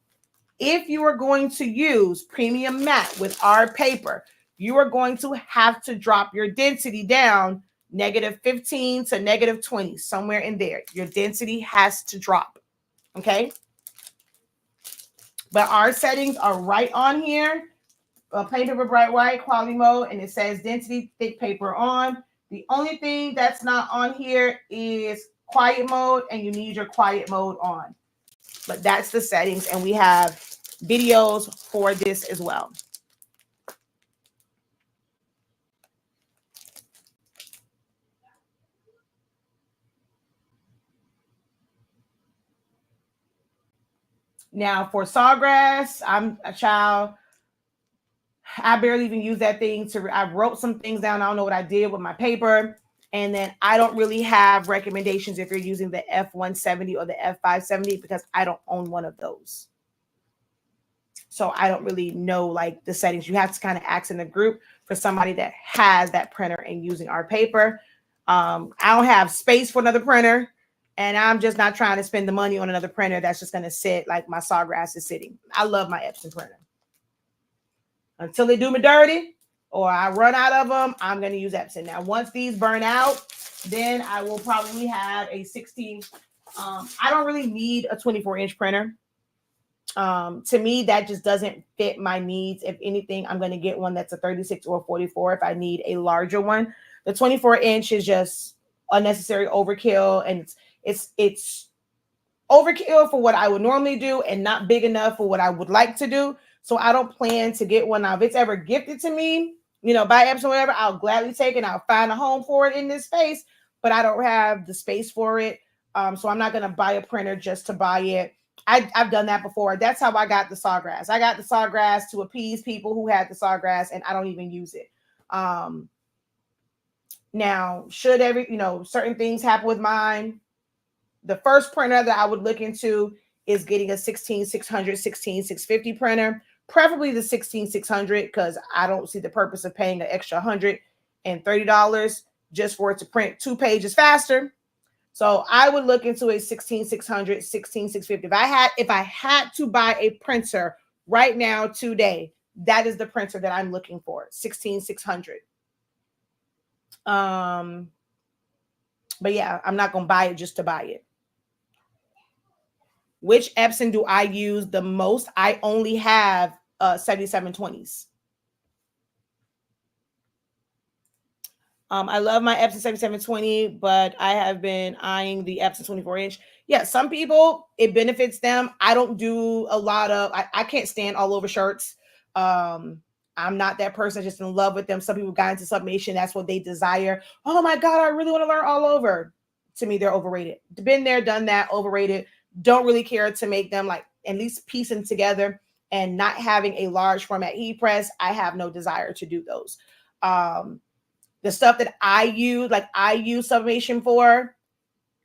If you are going to use premium matte with our paper, you are going to have to drop your density down -15 to -20, somewhere in there. Your density has to drop. Okay. But our settings are right on here. Plain paper, bright white, quality mode, and it says density, thick paper on. The only thing that's not on here is quiet mode, and you need your quiet mode on. But that's the settings, and we have videos for this as well. Now for Sawgrass, I'm a child. I barely even use that thing I wrote some things down. I don't know what I did with my paper. And then I don't really have recommendations if you're using the F170 or the F570, because I don't own one of those. So I don't really know like the settings. You have to kind of ask in the group for somebody that has that printer and using our paper. I don't have space for another printer, and I'm just not trying to spend the money on another printer that's just going to sit like my Sawgrass is sitting. I love my Epson printer. Until they do me dirty or I run out of them, I'm going to use Epson. Now, once these burn out, then I will probably have a 16. I don't really need a 24-inch printer. To me, that just doesn't fit my needs. If anything, I'm going to get one that's a 36 or 44 if I need a larger one. The 24-inch is just unnecessary overkill, and it's overkill for what I would normally do and not big enough for what I would like to do. So I don't plan to get one. Now, if it's ever gifted to me, by Epson or whatever, I'll gladly take it. I'll find a home for it in this space, but I don't have the space for it. So I'm not going to buy a printer just to buy it. I've done that before. That's how I got the Sawgrass. I got the Sawgrass to appease people who had the Sawgrass, and I don't even use it. Now, should certain things happen with mine, the first printer that I would look into is getting a 16600, 16650 printer, preferably the 16600, because I don't see the purpose of paying an extra $130 just for it to print 2 pages faster. So I would look into a 16600, 16650. If I had to buy a printer right now today, that is the printer that I'm looking for, 16600. But yeah, I'm not going to buy it just to buy it. Which Epson do I use the most? I only have 7720s. I love my Epson 7720, but I have been eyeing the Epson 24-inch. Yeah, some people, it benefits them. I don't do a lot of, I can't stand all over shirts. I'm not that person just in love with them. Some people got into sublimation. That's what they desire. Oh my God, I really want to learn all over. To me, they're overrated. Been there, done that, overrated. Don't really care to make them like at least piecing together and not having a large format heat press. I have no desire to do those. The stuff that I use sublimation for,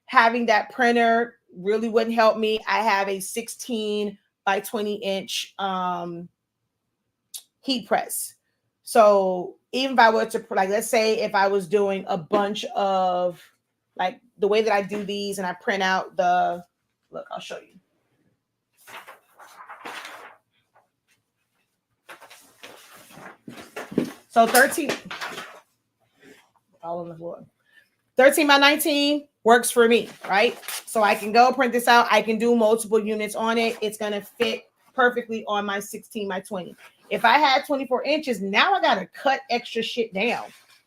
having that printer really wouldn't help me. I have a 16 by 20 inch heat press. So even if I were to, like, let's say if I was doing a bunch of, like the way that I do these and I print out the, look, I'll show you. So 13, all on the floor. 13 by 19 works for me, right? So I can go print this out. I can do multiple units on it. It's going to fit perfectly on my 16 by 20. If I had 24 inches, now I got to cut extra shit down.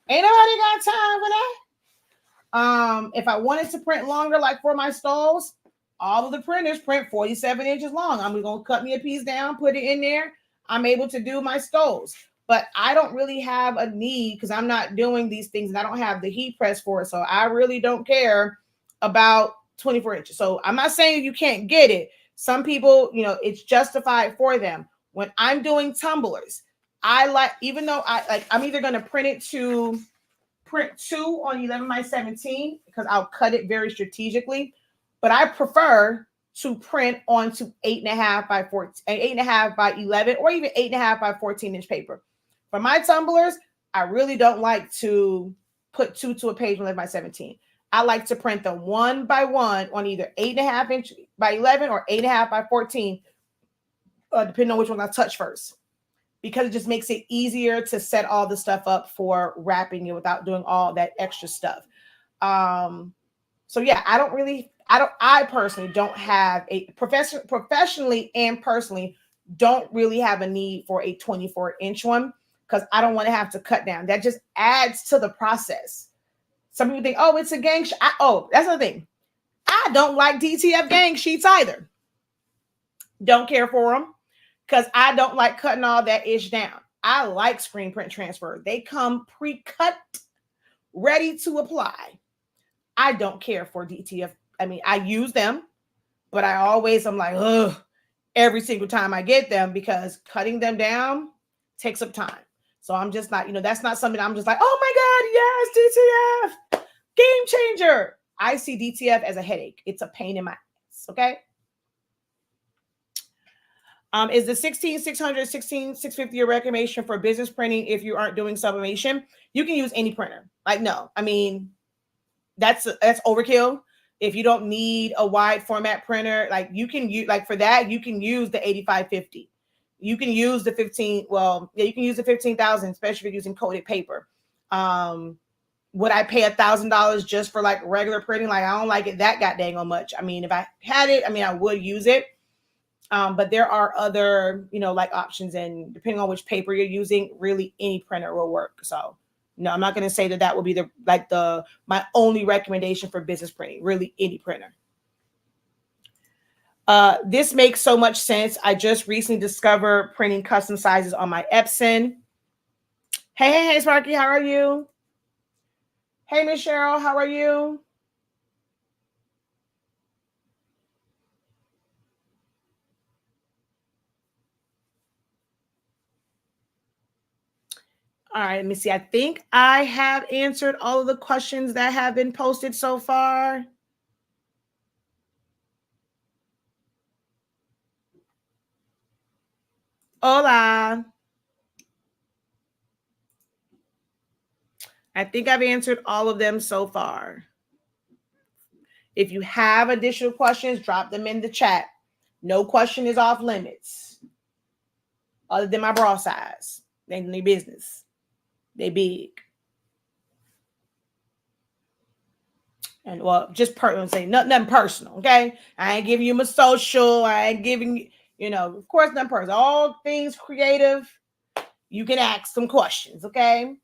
Ain't nobody got time for that. If I wanted to print longer, like for my stalls, all of the printers print 47 inches long. I'm going to cut me a piece down, put it in there. I'm able to do my stalls. But I don't really have a need because I'm not doing these things and I don't have the heat press for it. So I really don't care about 24 inches. So I'm not saying you can't get it. Some people, it's justified for them. When I'm doing tumblers, I like, even though I'm either going to print 2 on 11 by 17 because I'll cut it very strategically. But I prefer to print onto 8.5 by 14, 8.5 by 11, or even 8.5 by 14 inch paper. For my tumblers, I really don't like to put 2 to a page on 11 by 17. I like to print them 1 by 1 on either 8.5 inch by 11 or 8.5 by 14, depending on which one I touch first, because it just makes it easier to set all the stuff up for wrapping it without doing all that extra stuff. So yeah, I personally don't have a professionally and personally don't really have a need for a 24 inch one because I don't want to have to cut down. That just adds to the process. Some people think, oh, it's a gang. That's the thing. I don't like DTF gang sheets either. Don't care for them because I don't like cutting all that ish down. I like screen print transfer. They come pre-cut, ready to apply. I don't care for DTF. I mean, I use them, but I'm like, ugh, every single time I get them because cutting them down takes up time. So I'm just not, that's not something I'm just like, oh my God, yes, DTF, game changer. I see DTF as a headache. It's a pain in my ass, okay? Is the 16600, 16650 a recommendation for business printing if you aren't doing sublimation? You can use any printer. Like, no, I mean, that's overkill. If you don't need a wide format printer, like you can use, like for that, you can use the 8550. You can use the 15. Well, yeah, you can use the 15,000, especially if you're using coated paper. Would I pay $1,000 just for like regular printing? Like, I don't like it that goddamn on much. I mean, if I had it, I would use it. But there are other, like options, and depending on which paper you're using, really any printer will work. So no, I'm not going to say that would be my only recommendation for business printing. Really, any printer. This makes so much sense. I just recently discovered printing custom sizes on my Epson. Hey, Sparky, how are you? Hey, Miss Cheryl, how are you? All right, let me see. I think I have answered all of the questions that have been posted so far. Hola. I think I've answered all of them so far. If you have additional questions, drop them in the chat. No question is off limits. Other than my bra size. They ain't any business. They big. And well, just say nothing personal, okay? I ain't giving you my social. I ain't giving you, of course, nothing personal. All things creative. You can ask some questions, okay?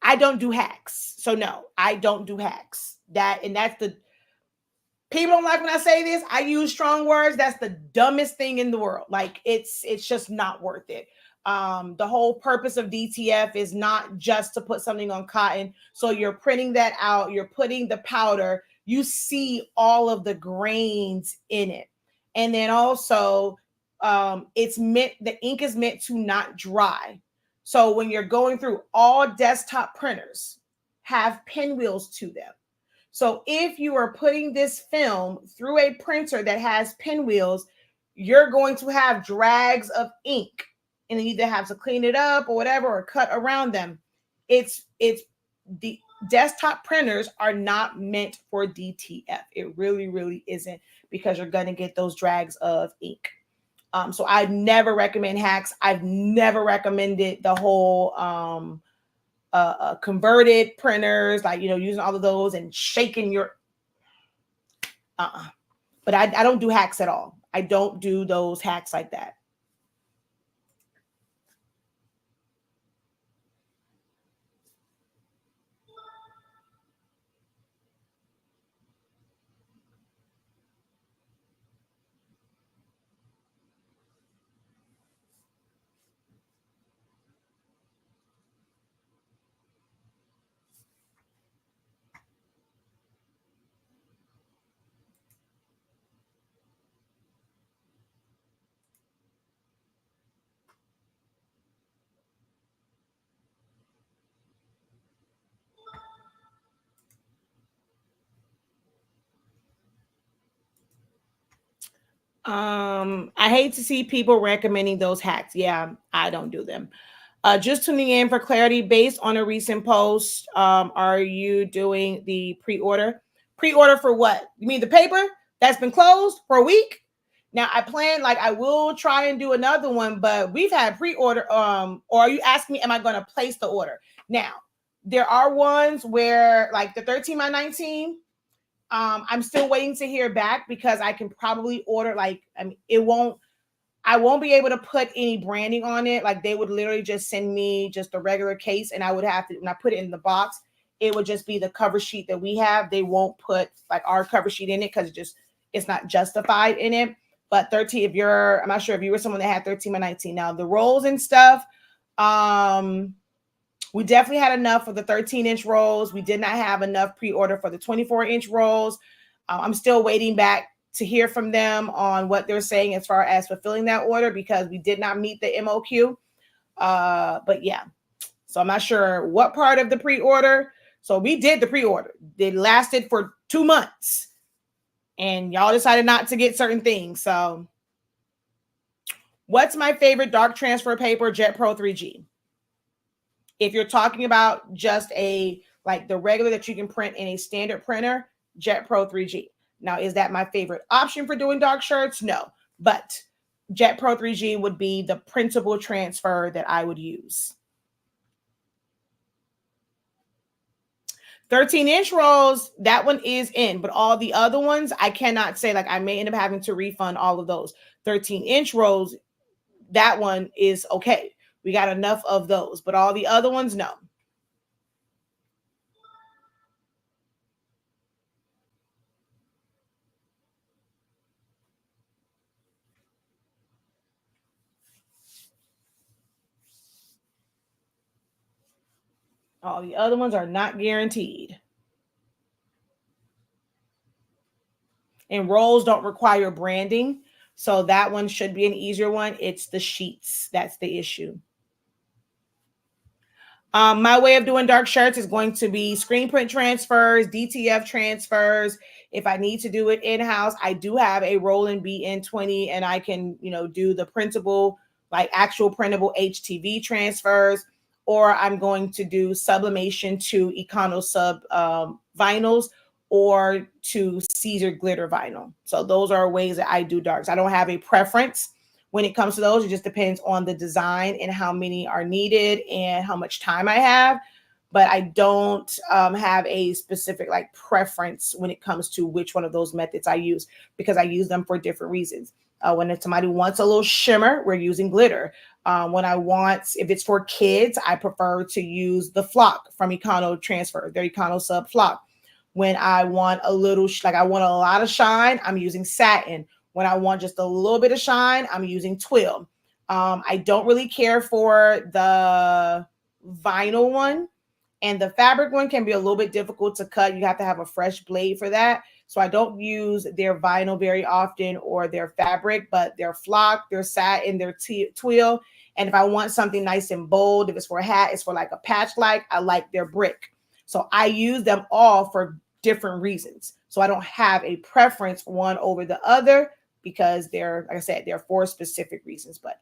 I don't do hacks. So no, I don't do hacks. That's People don't like when I say this. I use strong words. That's the dumbest thing in the world. Like it's just not worth it. The whole purpose of DTF is not just to put something on cotton. So you're printing that out, you're putting the powder, you see all of the grains in it. And then also it's meant, the ink is meant to not dry. So when you're going through, all desktop printers have pinwheels to them. So if you are putting this film through a printer that has pinwheels, you're going to have drags of ink, and you either have to clean it up or whatever, or cut around them. It's the desktop printers are not meant for DTF. It really, really isn't, because you're going to get those drags of ink. So I never recommend hacks. I've never recommended the whole converted printers, like, using all of those and shaking your but I don't do hacks at all. I don't do those hacks like that. I hate to see people recommending those hacks. Yeah, I don't do them. Just tuning in for clarity, based on a recent post, are you doing the pre-order? Pre-order for what? You mean the paper that's been closed for a week? Now I plan, like, I will try and do another one, but we've had pre-order. Or are you asking me, am I going to place the order? Now, there are ones where, like the 13 by 19, I'm still waiting to hear back, because I can probably order, like, I mean, I won't be able to put any branding on it. Like, they would literally just send me just a regular case, and I would have to, when I put it in the box, it would just be the cover sheet that we have. They won't put like our cover sheet in it, because it's not justified in it. But 13, I'm not sure if you were someone that had 13 by 19. Now the rolls and stuff, we definitely had enough for the 13-inch rolls. We did not have enough pre-order for the 24-inch rolls. I'm still waiting back to hear from them on what they're saying as far as fulfilling that order, because we did not meet the MOQ. But yeah, so I'm not sure what part of the pre-order. So we did the pre-order. It lasted for 2 months, and y'all decided not to get certain things. So what's my favorite dark transfer paper? Jet Pro 3G. If you're talking about just like the regular that you can print in a standard printer, Jet Pro 3G. Now, is that my favorite option for doing dark shirts? No, but Jet Pro 3G would be the printable transfer that I would use. 13-inch rolls, that one is in, but all the other ones, I cannot say, like, I may end up having to refund all of those. 13-inch rolls, that one is okay. We got enough of those, but all the other ones, no. All the other ones are not guaranteed. And rolls don't require branding, so that one should be an easier one. It's the sheets that's the issue. My way of doing dark shirts is going to be screen print transfers, DTF transfers. If I need to do it in-house, I do have a Roland BN20, and I can, do the printable, like actual printable HTV transfers, or I'm going to do sublimation to EconoSub vinyls, or to Caesar glitter vinyl. So those are ways that I do darks. I don't have a preference when it comes to those. It just depends on the design and how many are needed and how much time I have. But I don't have a specific like preference when it comes to which one of those methods I use, because I use them for different reasons. When somebody wants a little shimmer, we're using glitter. If it's for kids, I prefer to use the flock from Econo Transfer, their Econo Sub flock. When I want a little, like I want a lot of shine, I'm using satin. When I want just a little bit of shine, I'm using twill. I don't really care for the vinyl one, and the fabric one can be a little bit difficult to cut. You have to have a fresh blade for that. So I don't use their vinyl very often or their fabric, but their flock, their satin, their twill. And if I want something nice and bold, if it's for a hat, it's for like a patch, like I like their brick. So I use them all for different reasons. So I don't have a preference one over the other because they're, like I said, they're for specific reasons. But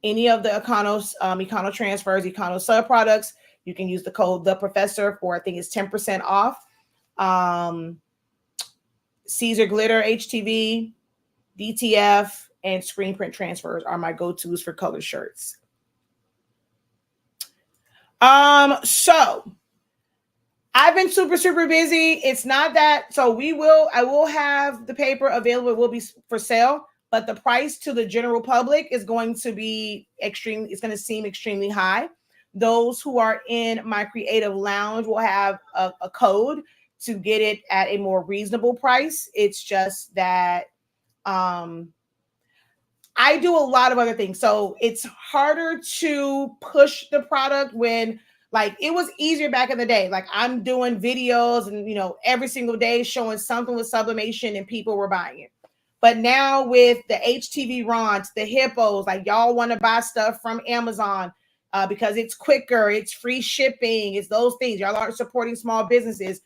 any of the Econo transfers, Econo sub products, you can use the code The Professor for, I think it's 10% off. Caesar Glitter HTV, DTF, and screen print transfers are my go-tos for colored shirts. So I've been super, super busy. It's not that, so I will have the paper available. It will be for sale, but the price to the general public is going to be extreme. It's going to seem extremely high. Those who are in my creative lounge will have a code to get it at a more reasonable price. It's just that I do a lot of other things. So it's harder to push the product when, like, it was easier back in the day. Like, I'm doing videos and, you know, every single day showing something with sublimation and people were buying it. But now with the HTV Rons, the hippos, like, y'all want to buy stuff from Amazon because it's quicker, it's free shipping, it's those things. Y'all aren't supporting small businesses.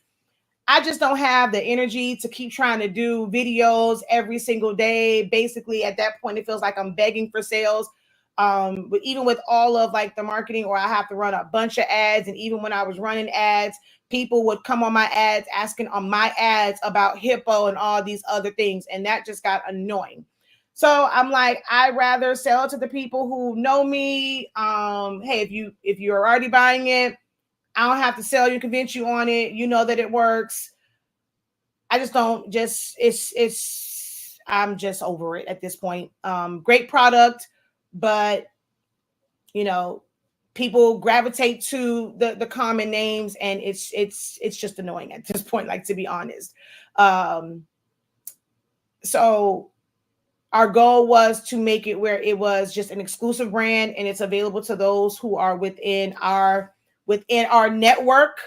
I just don't have the energy to keep trying to do videos every single day. Basically, at that point, it feels like I'm begging for sales. But even with all of like the marketing, or I have to run a bunch of ads. And even when I was running ads, people would come on my ads asking on my ads about hippo and all these other things. And that just got annoying. So I'm like, I'd rather sell to the people who know me. Hey, if you're already buying it, I don't have to sell you, convince you on it. You know that it works. I just don't I'm just over it at this point. Great product, but you know, people gravitate to the common names, and it's just annoying at this point, like, to be honest. So our goal was to make it where it was just an exclusive brand, and it's available to those who are within our network.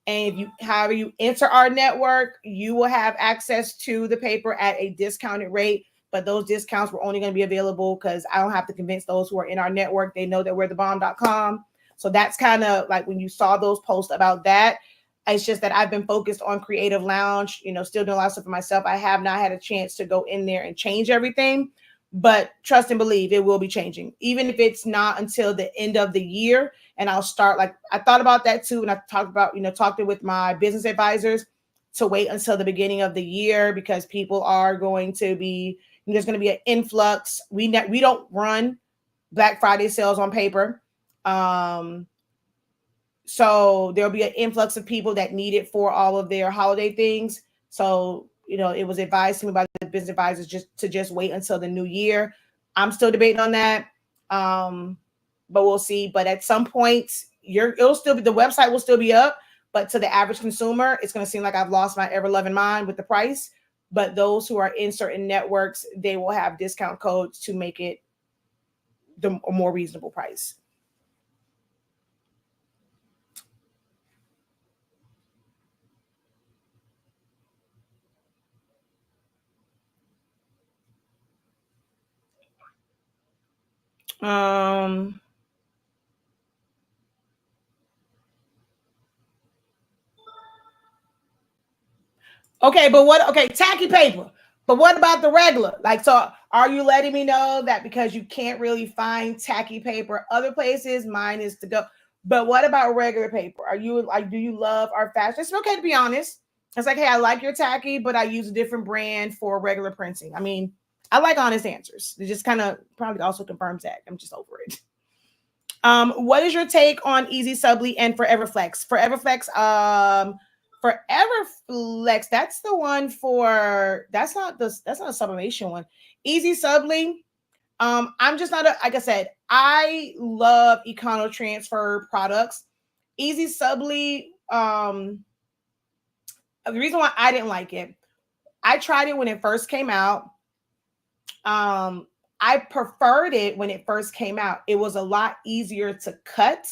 And if you, however you enter our network, you will have access to the paper at a discounted rate. But those discounts were only going to be available because I don't have to convince those who are in our network. They know that we're thebomb.com. So that's kind of like when you saw those posts about that. It's just that I've been focused on Creative Lounge, you know, still doing a lot of stuff for myself. I have not had a chance to go in there and change everything. But trust and believe, it will be changing, even if it's not until the end of the year. And I'll start, like, I thought about that too. And I talked it with my business advisors to wait until the beginning of the year, because people are going to be, there's going to be an influx. We don't run Black Friday sales on paper. So there'll be an influx of people that need it for all of their holiday things. So, you know, it was advised to me by the business advisors just wait until the new year. I'm still debating on that. But we'll see. But at some point, it'll still be, the website will still be up, but to the average consumer, it's going to seem like I've lost my ever-loving mind with the price. But those who are in certain networks, they will have discount codes to make it a more reasonable price. Okay, but tacky paper. But what about the regular? Like, so are you letting me know that because you can't really find tacky paper other places, mine is to go? But what about regular paper? Are you like, do you love our fashion? It's okay to be honest. It's like, hey, I like your tacky, but I use a different brand for regular printing. I mean, I like honest answers. It just kind of probably also confirms that. I'm just over it. What is your take on Easy Subli and Forever Flex? Forever Flex, that's the one for, that's not a sublimation one. Easy Subli. I'm just not like I said, I love Econo transfer products. Easy Subli, The reason why I didn't like it, I tried it when it first came out. I preferred it when it first came out. It was a lot easier to cut,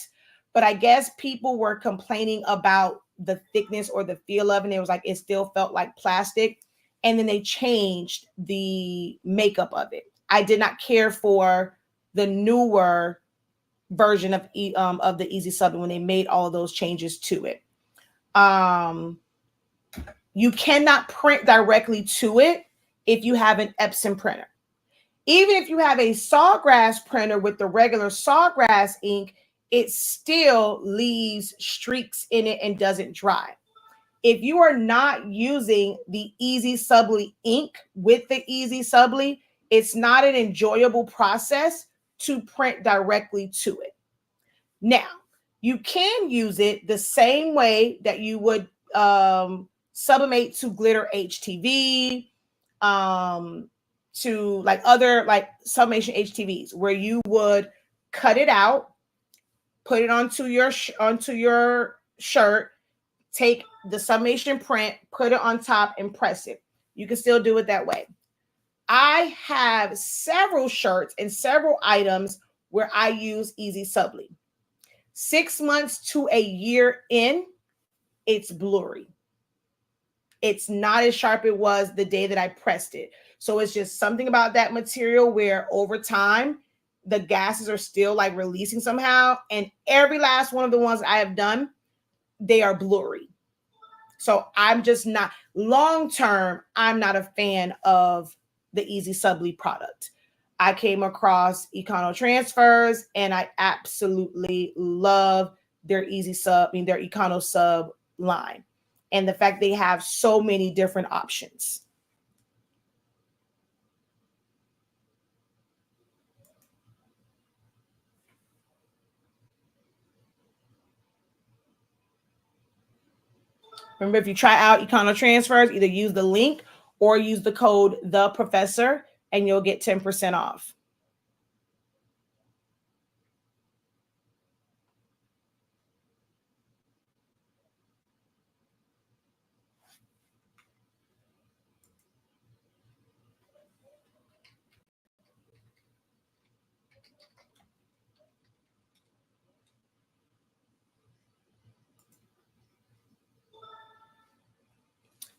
but I guess people were complaining about the thickness or the feel of it. And it was like it still felt like plastic. And then they changed the makeup of it. I did not care for the newer version of the Easy Sub when they made all of those changes to it. You cannot print directly to it if you have an Epson printer. Even if you have a Sawgrass printer with the regular Sawgrass ink, it still leaves streaks in it and doesn't dry. If you are not using the Easy Subli ink with the Easy Subli, it's not an enjoyable process to print directly to it. Now, you can use it the same way that you would sublimate to glitter HTV, to like other like sublimation HTVs, where you would cut it out, put it onto your shirt, take the sublimation print, put it on top, and press it. You can still do it that way. I have several shirts and several items where I use Easy Subli. 6 months to a year in, it's blurry. It's not as sharp it was the day that I pressed it. So it's just something about that material where over time, the gases are still like releasing somehow. And every last one of the ones I have done, they are blurry. So I'm just not, long term, I'm not a fan of the Easy Subli product. I came across Econo Transfers and I absolutely love their their Econo Sub line. And the fact they have so many different options. Remember, if you try out Econo Transfers, either use the link or use the code The Professor, and you'll get 10% off.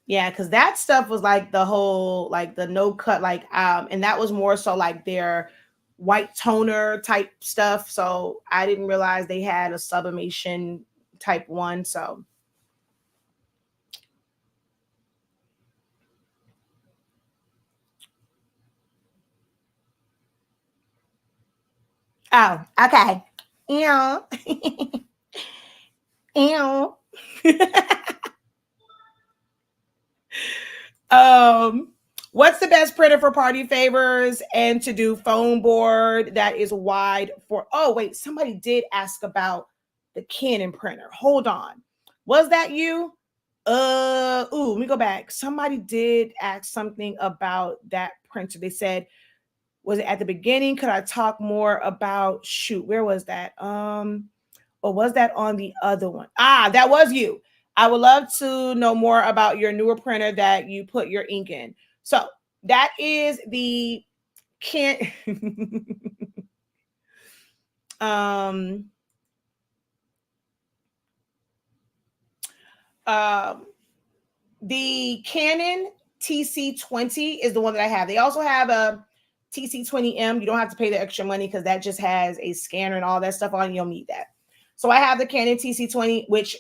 Yeah, because that stuff was like the whole, like the no cut, like, and that was more so like their white toner type stuff. So I didn't realize they had a sublimation type one. So. Oh, okay. Yeah. Ew. What's the best printer for party favors and to do foam board that is wide for? Oh, wait, somebody did ask about the Canon printer. Hold on. Was that you? Let me go back. Somebody did ask something about that printer. They said, was it at the beginning? Could I talk more about, shoot, where was that? Or was that on the other one? That was you. I would love to know more about your newer printer that you put your ink in. So that is the the Canon TC20 is the one that I have. They also have a TC20M. You don't have to pay the extra money because that just has a scanner and all that stuff on. You don't need that. So I have the Canon TC20, which,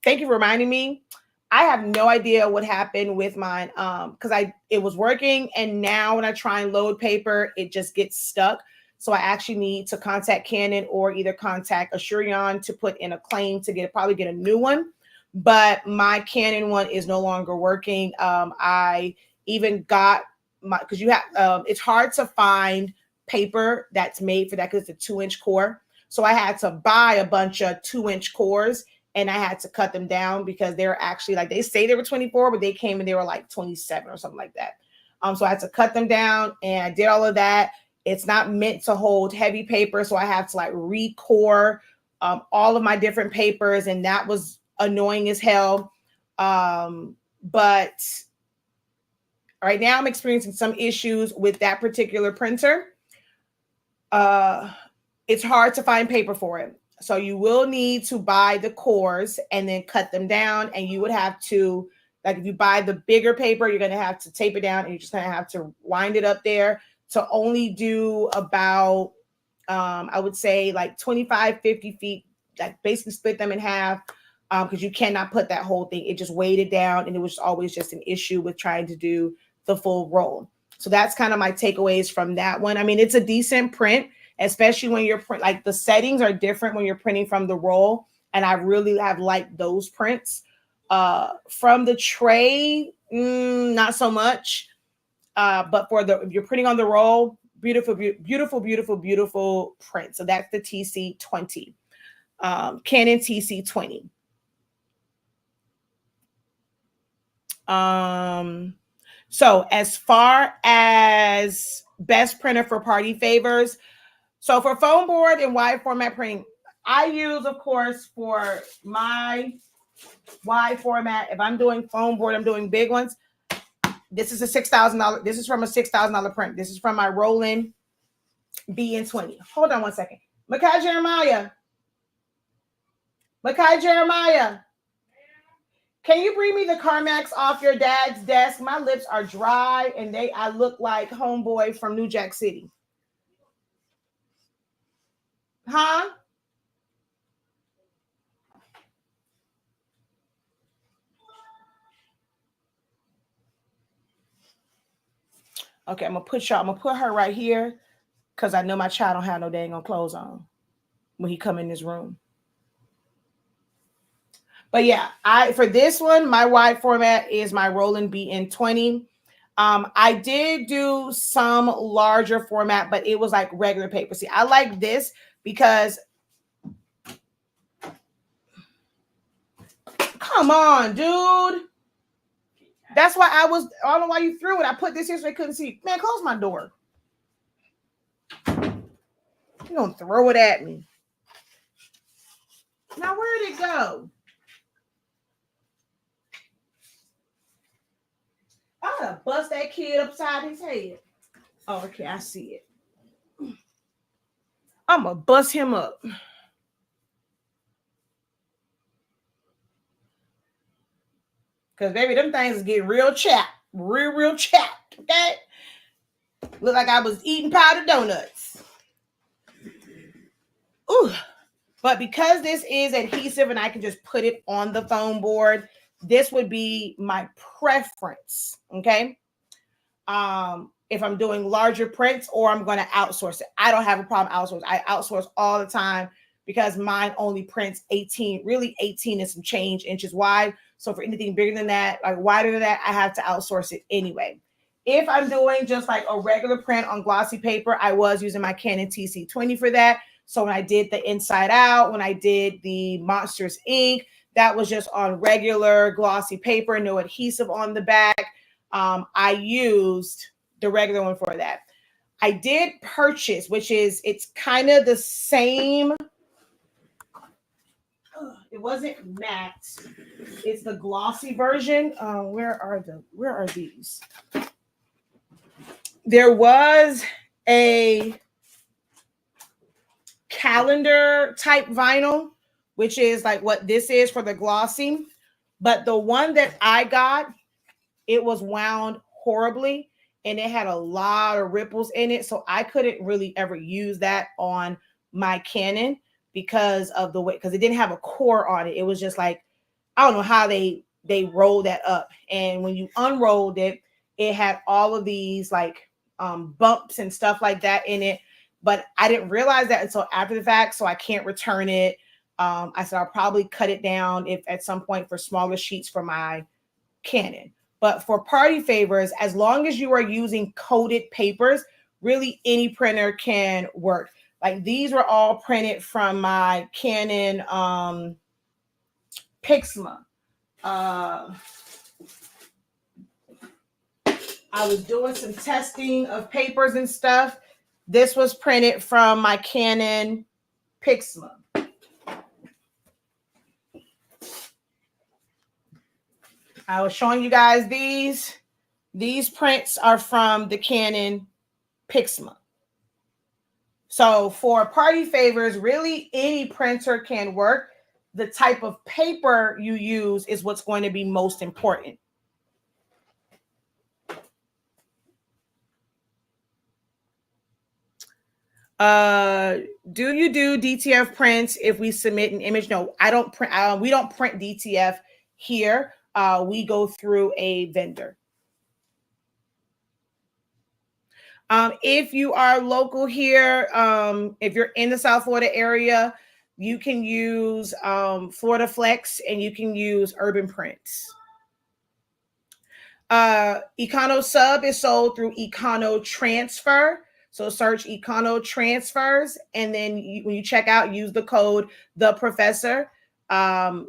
thank you for reminding me. I have no idea what happened with mine because it was working, and now when I try and load paper, it just gets stuck. So I actually need to contact Canon or either contact Assurion to put in a claim to probably get a new one. But my Canon one is no longer working. I even got because you have it's hard to find paper that's made for that because it's a 2-inch core. So I had to buy a bunch of 2-inch cores. And I had to cut them down because they're actually, like, they say they were 24, but they came and they were like 27 or something like that. So I had to cut them down and I did all of that. It's not meant to hold heavy paper. So I have to like recore all of my different papers. And that was annoying as hell. But right now I'm experiencing some issues with that particular printer. It's hard to find paper for it. So you will need to buy the cores and then cut them down. And you would have to, like if you buy the bigger paper, you're going to have to tape it down and you're just going to have to wind it up there to only do about, I would say like 25, 50 feet, like basically split them in half. Because you cannot put that whole thing. It just weighed it down and it was always just an issue with trying to do the full roll. So that's kind of my takeaways from that one. I mean, it's a decent print, especially when you're like the settings are different when you're printing from the roll. And I really have liked those prints. From the tray, not so much. But if you're printing on the roll, beautiful, beautiful, beautiful, beautiful print. So that's the TC20, Canon TC20. So as far as best printer for party favors, so for foam board and wide format printing, I use, of course, for my wide format. If I'm doing foam board, I'm doing big ones. This is a $6,000. This is from a $6,000 print. This is from my Roland BN20. Hold on one second. Makai Jeremiah. Can you bring me the Carmax off your dad's desk? My lips are dry and I look like homeboy from New Jack City. Huh? Okay, I'm gonna put her right here because I know my child don't have no dang on clothes on when he come in this room. But yeah, for this one, my wide format is my Roland BN20. I did do some larger format, but it was like regular paper. See, I like this because come on, dude. That's why I don't know why you threw it. I put this here so they couldn't see. Man, close my door. You're gonna throw it at me. Now, where'd it go? I'm gonna bust that kid upside his head. Oh, okay, I see it. I'm gonna bust him up. Because, baby, them things get real chapped. Real chapped, okay? Look like I was eating powdered donuts. Ooh. But because this is adhesive and I can just put it on the foam board, this would be my preference, okay? If I'm doing larger prints or I'm going to outsource it. I don't have a problem outsourcing. I outsource all the time because mine only prints 18 and some change inches wide. So for anything bigger than that, like wider than that, I have to outsource it anyway. If I'm doing just like a regular print on glossy paper, I was using my Canon TC20 for that. So when I did the Inside Out, when I did the Monsters Ink, that was just on regular glossy paper, no adhesive on the back. I used the regular one for that. I did purchase, it's kind of the same. It wasn't matte. It's the glossy version. Where are these? There was a calendar type vinyl, which is like what this is for the glossy. But the one that I got, it was wound horribly and it had a lot of ripples in it. So I couldn't really ever use that on my Canon because of the way, because it didn't have a core on it. It was just like, I don't know how they rolled that up. And when you unrolled it, it had all of these like bumps and stuff like that in it. But I didn't realize that until after the fact. So I can't return it. I said I'll probably cut it down if at some point for smaller sheets for my Canon. But for party favors, as long as you are using coated papers, really any printer can work. Like these were all printed from my Canon Pixma. I was doing some testing of papers and stuff. This was printed from my Canon Pixma. I was showing you guys these. These prints are from the Canon Pixma. So for party favors, really any printer can work. The type of paper you use is what's going to be most important. Do you do DTF prints if we submit an image? No, I don't print. We don't print DTF here. We go through a vendor. If you are local here, if you're in the South Florida area, you can use Florida Flex and you can use Urban Prints. Econo Sub is sold through Econo Transfer. So search Econo Transfers, and then when you check out, use the code The Professor. I'll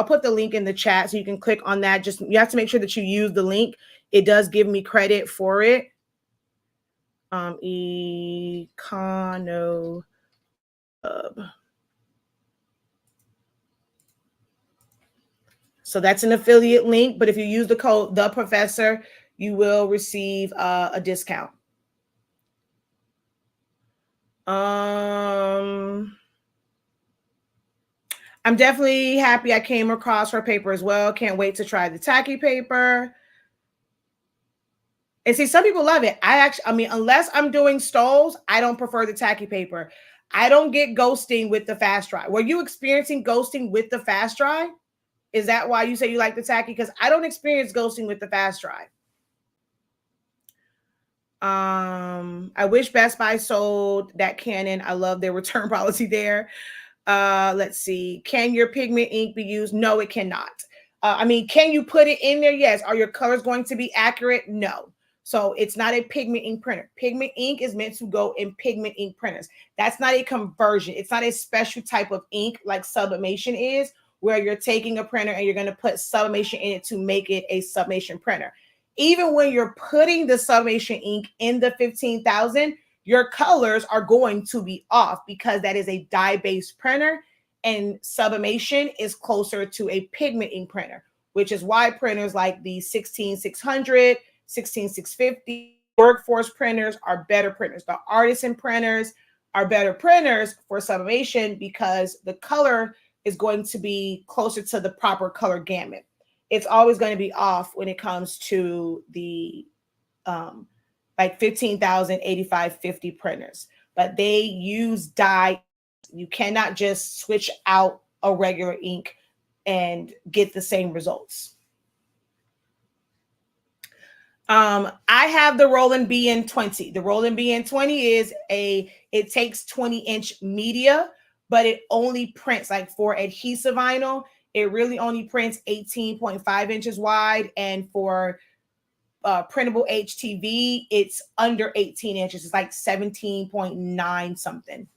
put the link in the chat so you can click on that. Just you have to make sure that you use the link. It does give me credit for it. Econo Sub. So that's an affiliate link, but if you use the code The Professor, you will receive a discount. I'm definitely happy I came across her paper as well. Can't wait to try the tacky paper. And see, some people love it. I mean, unless I'm doing stoles, I don't prefer the tacky paper. I don't get ghosting with the fast dry. Were you experiencing ghosting with the fast dry? Is that why you say you like the tacky? Because I don't experience ghosting with the fast dry. I wish Best Buy sold that Canon. I love their return policy there. Let's see. Can your pigment ink be used? No, it cannot. I mean, can you put it in there? Yes. Are your colors going to be accurate? No. So it's not a pigment ink printer. Pigment ink is meant to go in pigment ink printers. That's not a conversion. It's not a special type of ink like Sublimation is, where you're taking a printer and you're going to put Sublimation in it to make it a Sublimation printer. Even when you're putting the Sublimation ink in the 15,000, your colors are going to be off because that is a dye-based printer, and Sublimation is closer to a pigment ink printer, which is why printers like the 16600, 16650 workforce printers are better printers. The artisan printers are better printers for Sublimation because the color is going to be closer to the proper color gamut. It's always going to be off when it comes to the like 15,000, 8550 printers, but they use dye. You cannot just switch out a regular ink and get the same results. I have the Roland BN20. The Roland BN20 it takes 20-inch media, but it only prints, like for adhesive vinyl, it really only prints 18.5 inches wide. And for printable HTV, it's under 18 inches. It's like 17.9 something.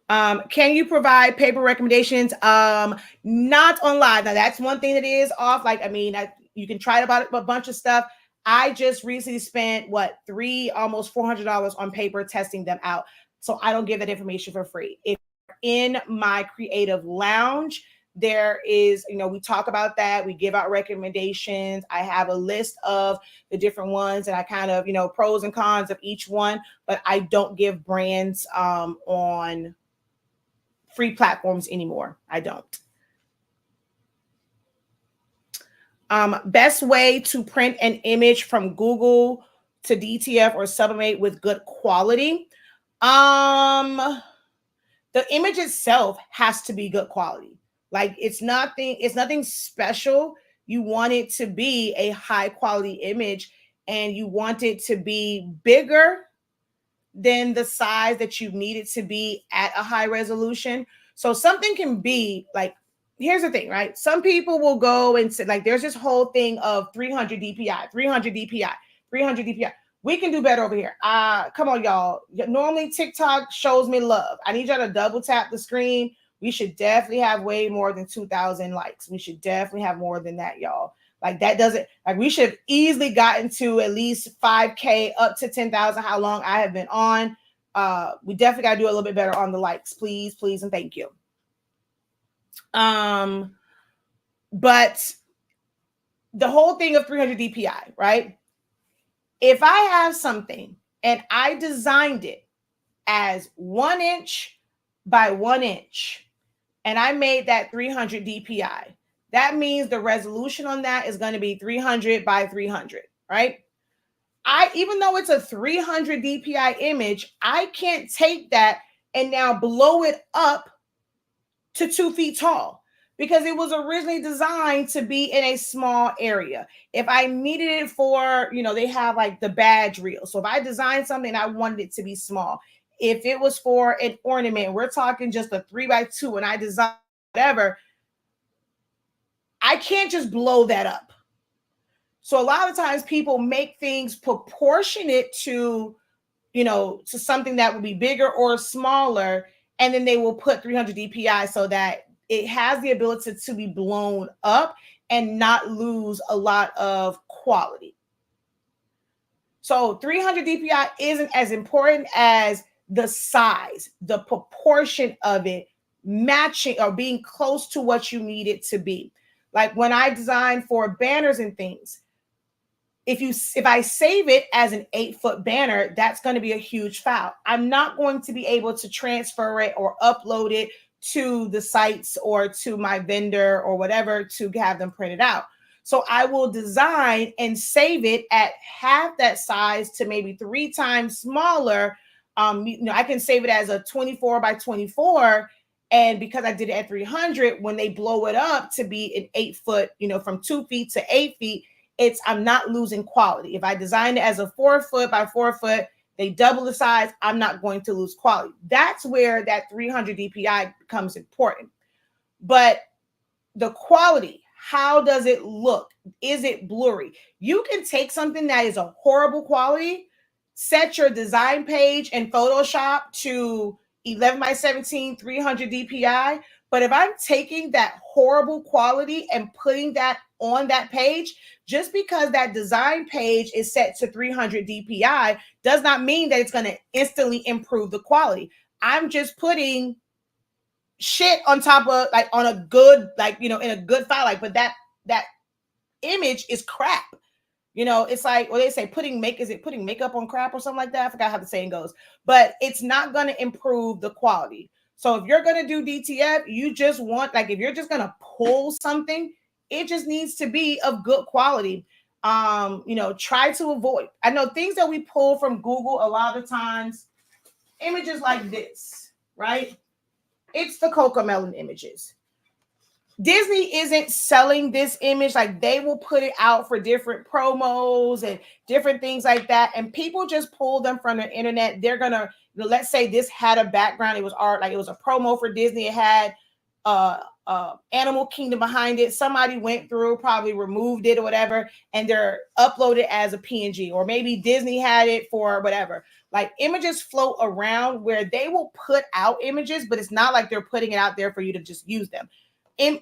Can you provide paper recommendations? Not on live. Now that's one thing that is off. Like, I mean, you can try about a bunch of stuff. I just recently spent almost $400 on paper testing them out. So I don't give that information for free. If you're in my creative lounge, there is, we talk about that. We give out recommendations. I have a list of the different ones and I kind of, pros and cons of each one, but I don't give brands on free platforms anymore. I don't. Best way to print an image from Google to DTF or Sublimate with good quality. The image itself has to be good quality. Like it's nothing special. You want it to be a high quality image and you want it to be bigger than the size that you need it to be at a high resolution. So something can be like, here's the thing, right? Some people will go and say, like, there's this whole thing of 300 DPI, 300 DPI, 300 DPI. We can do better over here. Come on, y'all. Normally TikTok shows me love. I need y'all to double tap the screen. We should definitely have way more than 2,000 likes. We should definitely have more than that, y'all. Like that doesn't, like we should have easily gotten to at least 5K up to 10,000, how long I have been on. We definitely got to do a little bit better on the likes, please, and thank you. But the whole thing of 300 DPI, right? If I have something and I designed it as 1 inch by 1 inch, and I made that 300 DPI, that means the resolution on that is going to be 300 by 300, right? Even though it's a 300 DPI image, I can't take that and now blow it up to 2 feet tall because it was originally designed to be in a small area. If I needed it for, they have like the badge reel. So if I designed something, I wanted it to be small. If it was for an ornament, we're talking just a 3x2, and I designed whatever, I can't just blow that up. So a lot of times people make things proportionate to, to something that would be bigger or smaller, and then they will put 300 DPI so that it has the ability to be blown up and not lose a lot of quality. So 300 DPI isn't as important as the size, the proportion of it matching or being close to what you need it to be. Like when I design for banners and things, if I save it as an 8-foot banner, that's going to be a huge file. I'm not going to be able to transfer it or upload it to the sites or to my vendor or whatever to have them printed out. So I will design and save it at half that size to maybe 3 times smaller. I can save it as a 24 by 24. And because I did it at 300, when they blow it up to be an 8-foot, from 2 feet to 8 feet, I'm not losing quality. If I design it as a 4 foot by 4 foot, they double the size, I'm not going to lose quality. That's where that 300 DPI becomes important. But the quality, how does it look? Is it blurry? You can take something that is a horrible quality, set your design page in Photoshop to 11 by 17, 300 DPI. But if I'm taking that horrible quality and putting that on that page, just because that design page is set to 300 DPI does not mean that it's going to instantly improve the quality. I'm just putting shit on top of, like, on a good, like, in a good file, but that image is crap. It's like, well, they say putting makeup on crap or something like that. I forgot how the saying goes, but it's not going to improve the quality. So if you're going to do DTF, you just want, like, if you're just going to pull something, it just needs to be of good quality. Try to avoid, I know things that we pull from Google a lot of times, images like this, right? It's the Cocomelon images. Disney isn't selling this image. Like, they will put it out for different promos and different things like that. And people just pull them from the internet. They're going to, let's say this had a background. It was art, like it was a promo for Disney. It had Animal Kingdom behind it. Somebody went through, probably removed it or whatever, and they're uploaded as a PNG, or maybe Disney had it for whatever. Like, images float around where they will put out images, but it's not like they're putting it out there for you to just use them.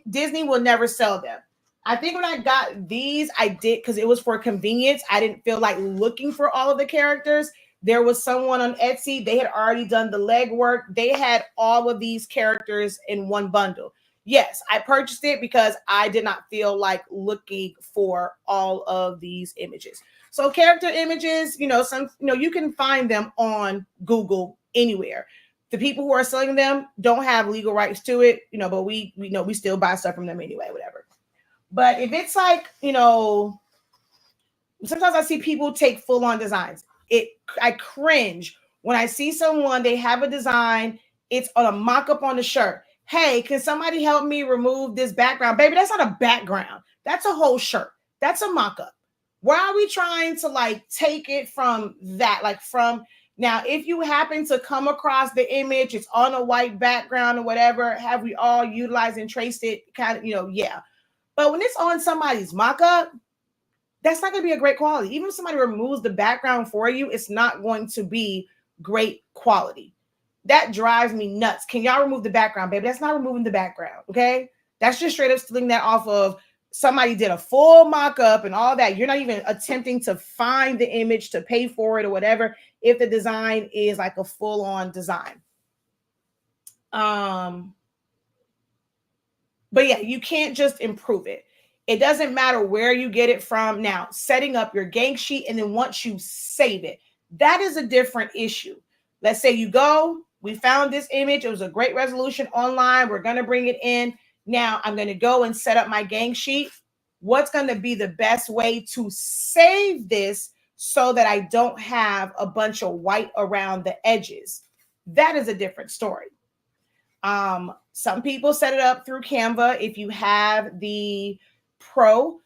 Disney will never sell them. I think when I got these, I did because it was for convenience. I didn't feel like looking for all of the characters. There was someone on Etsy. They had already done the legwork. They had all of these characters in one bundle. Yes, I purchased it because I did not feel like looking for all of these images. So character images, you can find them on Google anywhere. The people who are selling them don't have legal rights to it, but we still buy stuff from them anyway, whatever. But if it's like, sometimes I see people take full-on designs. I cringe when I see someone, they have a design, it's on a mock-up on the shirt. Hey, can somebody help me remove this background? Baby, that's not a background. That's a whole shirt. That's a mock-up. Why are we trying to, like, take it from that? Like, from now, if you happen to come across the image, it's on a white background or whatever, have we all utilized and traced it? Kind of, yeah. But when it's on somebody's mock-up, that's not going to be a great quality. Even if somebody removes the background for you, it's not going to be great quality. That drives me nuts. Can y'all remove the background, baby? That's not removing the background, okay? That's just straight up stealing that off of somebody did a full mock-up and all that. You're not even attempting to find the image to pay for it or whatever if the design is like a full-on design. But yeah, you can't just improve it. It doesn't matter where you get it from. Now, setting up your gang sheet and then once you save it, that is a different issue. Let's say you go, we found this image, it was a great resolution online, we're going to bring it in. Now, I'm going to go and set up my gang sheet. What's going to be the best way to save this so that I don't have a bunch of white around the edges? That is a different story. Some people set it up through Canva. If you have the Pro,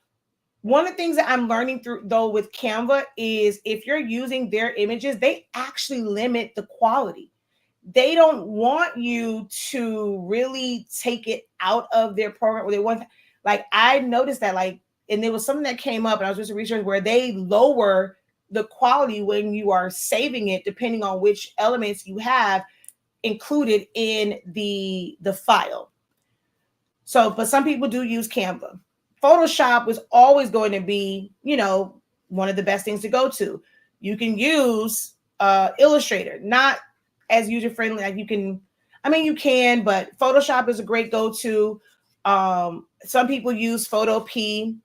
one of the things that I'm learning through though with Canva is if you're using their images, they actually limit the quality. They don't want you to really take it out of their program. They want, like, I noticed that, like, and there was something that came up, and I was just researching where they lower the quality when you are saving it, depending on which elements you have included in the file. So, but some people do use Canva. Photoshop was always going to be, you know, one of the best things to go to. You can use Illustrator, not as user friendly. Like you can, I mean, you can, but Photoshop is a great go-to. Some people use Photo P.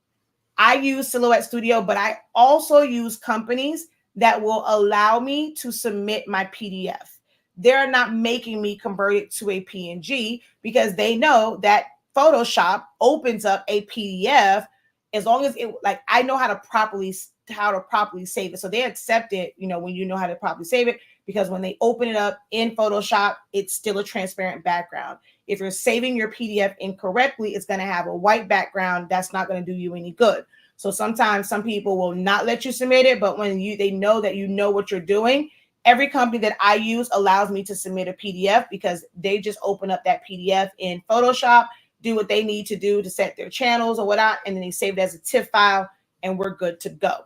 I use Silhouette Studio, but I also use companies that will allow me to submit my PDF. They're not making me convert it to a PNG because they know that Photoshop opens up a PDF as long as it, like, I know how to properly save it. So they accept it, you know, when you know how to properly save it, because when they open it up in Photoshop, it's still a transparent background. If you're saving your PDF incorrectly, it's going to have a white background. That's not going to do you any good. So sometimes some people will not let you submit it, but when they know that you know what you're doing, every company that I use allows me to submit a PDF because they just open up that PDF in Photoshop, do what they need to do to set their channels or whatnot, and then they save it as a TIFF file, and we're good to go.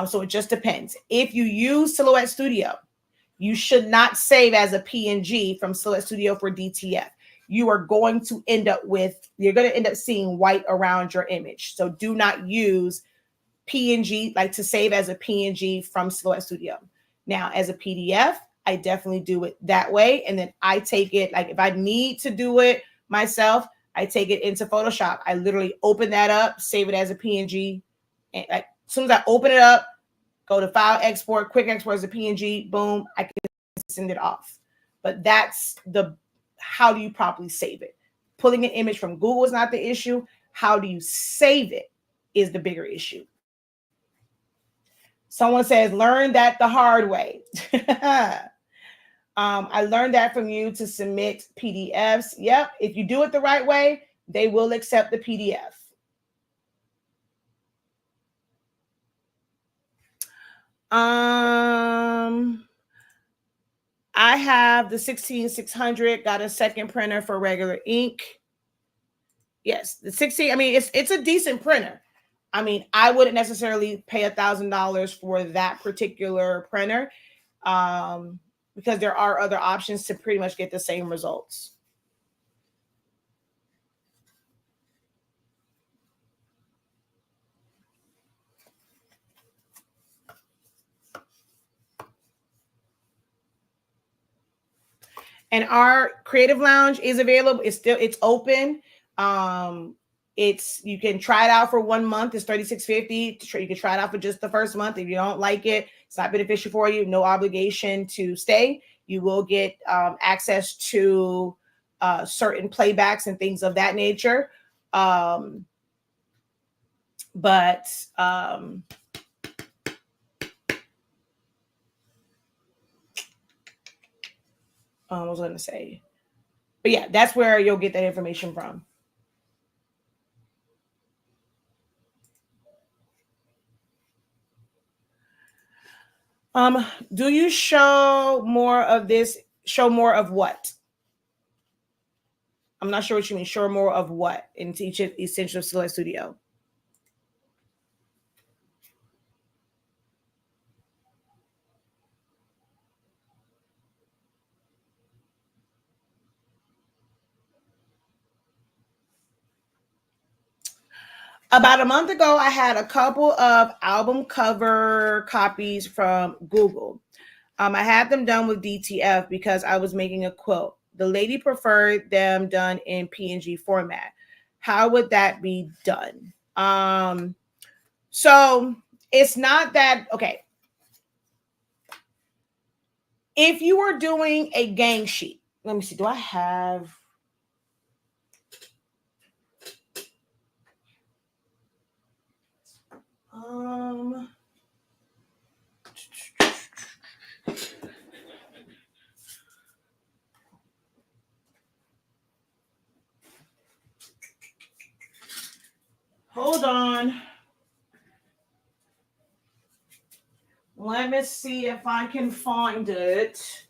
So it just depends. If you use Silhouette Studio, you should not save as a PNG from Silhouette Studio for DTF. You're going to end up seeing white around your image. So do not use PNG, like to save as a PNG from Silhouette Studio. Now, as a PDF, I definitely do it that way. And then I take it, like if I need to do it myself, I take it into Photoshop. I literally open that up, save it as a PNG. And like, as soon as I open it up, go to File, Export, Quick Export as a PNG, boom, I can send it off. But that's how do you properly save it? Pulling an image from Google is not the issue. How do you save it is the bigger issue. Someone says, learn that the hard way. I learned that from you to submit PDFs. Yep. If you do it the right way, they will accept the PDF. I have the 16600, got a second printer for regular ink. Yes, the 16, I mean, it's a decent printer. I mean, I wouldn't necessarily pay $1,000 for that particular printer because there are other options to pretty much get the same results. And our Creative Lounge is available. It's open. You can try it out for 1 month. It's $36.50. You can try it out for just the first month. If you don't like it, it's not beneficial for you. No obligation to stay. You will get access to certain playbacks and things of that nature. I was going to say, but yeah, that's where you'll get that information from. Do you show more of this? Show more of what? I'm not sure what you mean. Show more of what in Teach It Essential Silhouette Studio? About a month ago, I had a couple of album cover copies from Google. I had them done with DTF because I was making a quilt. The lady preferred them done in PNG format. How would that be done? So it's not that, okay. If you are doing a gang sheet, let me see, do I have, hold on. Let me see if I can find it.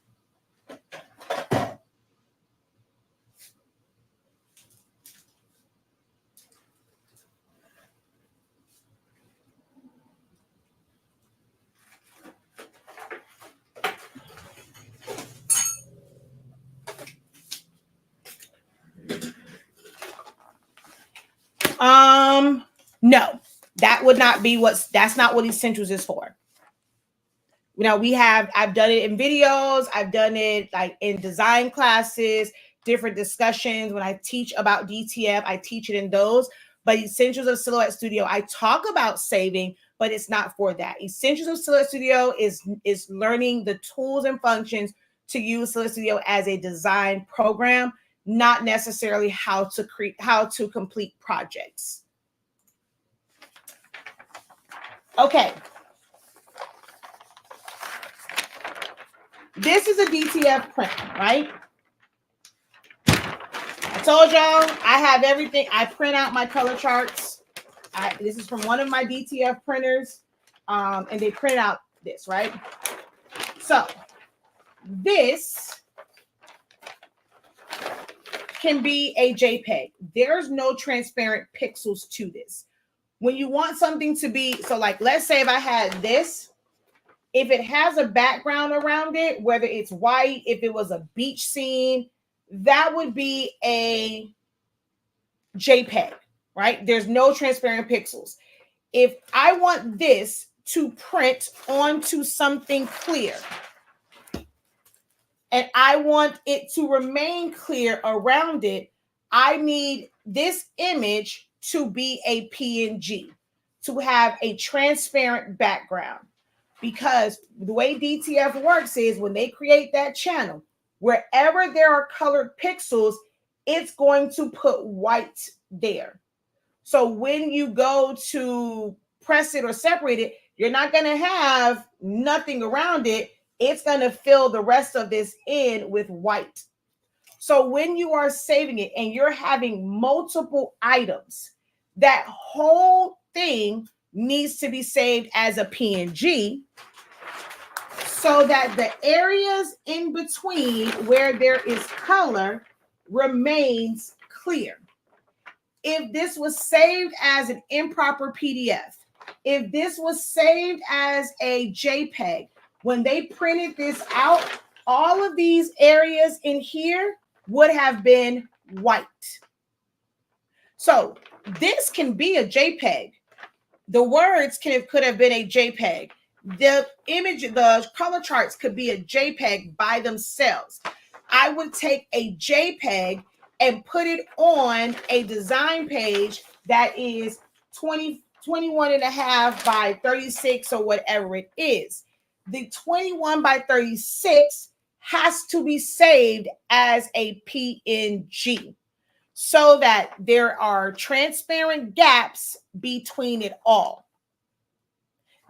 No, that would not be that's not what Essentials is for. You know, I've done it in videos, I've done it like in design classes, different discussions. When I teach about DTF, I teach it in those. But Essentials of Silhouette Studio, I talk about saving, but it's not for that. Essentials of Silhouette Studio is learning the tools and functions to use Silhouette Studio as a design program, not necessarily how to complete projects. Okay. This is a DTF print, right? I told y'all I have everything. I print out my color charts. This is from one of my DTF printers. And they print out this, right? So this can be a JPEG. There's no transparent pixels to this. When you want something to be, so like, let's say if I had this, if it has a background around it, whether it's white, if it was a beach scene, that would be a JPEG, right? There's no transparent pixels. If I want this to print onto something clear, and I want it to remain clear around it, I need this image to be a PNG, to have a transparent background. Because the way DTF works is when they create that channel, wherever there are colored pixels, it's going to put white there. So when you go to press it or separate it, you're not going to have nothing around it. It's going to fill the rest of this in with white. So when you are saving it and you're having multiple items, that whole thing needs to be saved as a PNG so that the areas in between where there is color remains clear. If this was saved as an improper PDF, if this was saved as a JPEG, when they printed this out, all of these areas in here would have been white. So this can be a JPEG. The words could have been a JPEG. The image, the color charts could be a JPEG by themselves. I would take a JPEG and put it on a design page that is 21 and a half by 36 or whatever it is. The 21 by 36 has to be saved as a PNG so that there are transparent gaps between it all.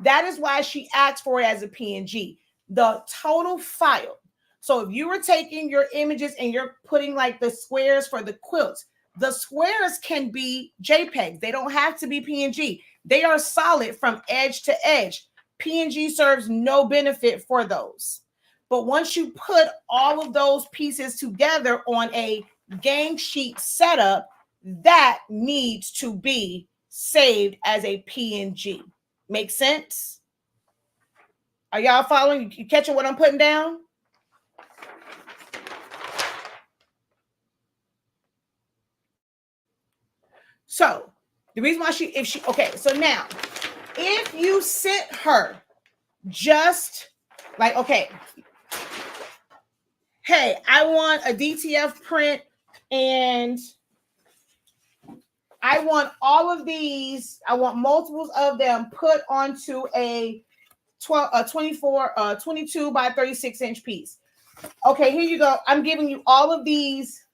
That is why she asked for it as a PNG, the total file. So if you were taking your images and you're putting like the squares for the quilts, the squares can be JPEGs. They don't have to be PNG. They are solid from edge to edge. PNG serves no benefit for those. But once you put all of those pieces together on a gang sheet setup, that needs to be saved as a PNG. Make sense? Are y'all following? You catching what I'm putting down? So the reason why okay, so now if you sent her just like, okay, hey, I want a DTF print and I want all of these, I want multiples of them put onto a 22 by 36 inch piece. Okay, here you go. I'm giving you all of these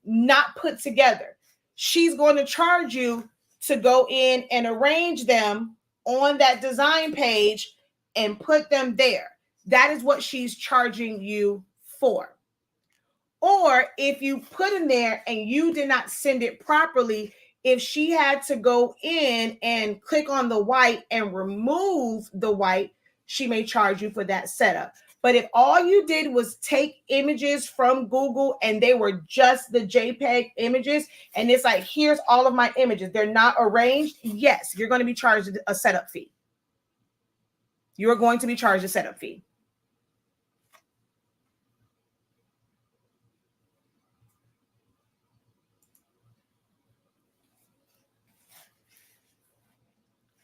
not put together. She's going to charge you to go in and arrange them on that design page and put them there. That is what she's charging you for. Or if you put in there and you did not send it properly, if she had to go in and click on the white and remove the white, she may charge you for that setup. But if all you did was take images from Google and they were just the JPEG images, and it's like, here's all of my images, they're not arranged, yes, you're going to be charged a setup fee. You're going to be charged a setup fee.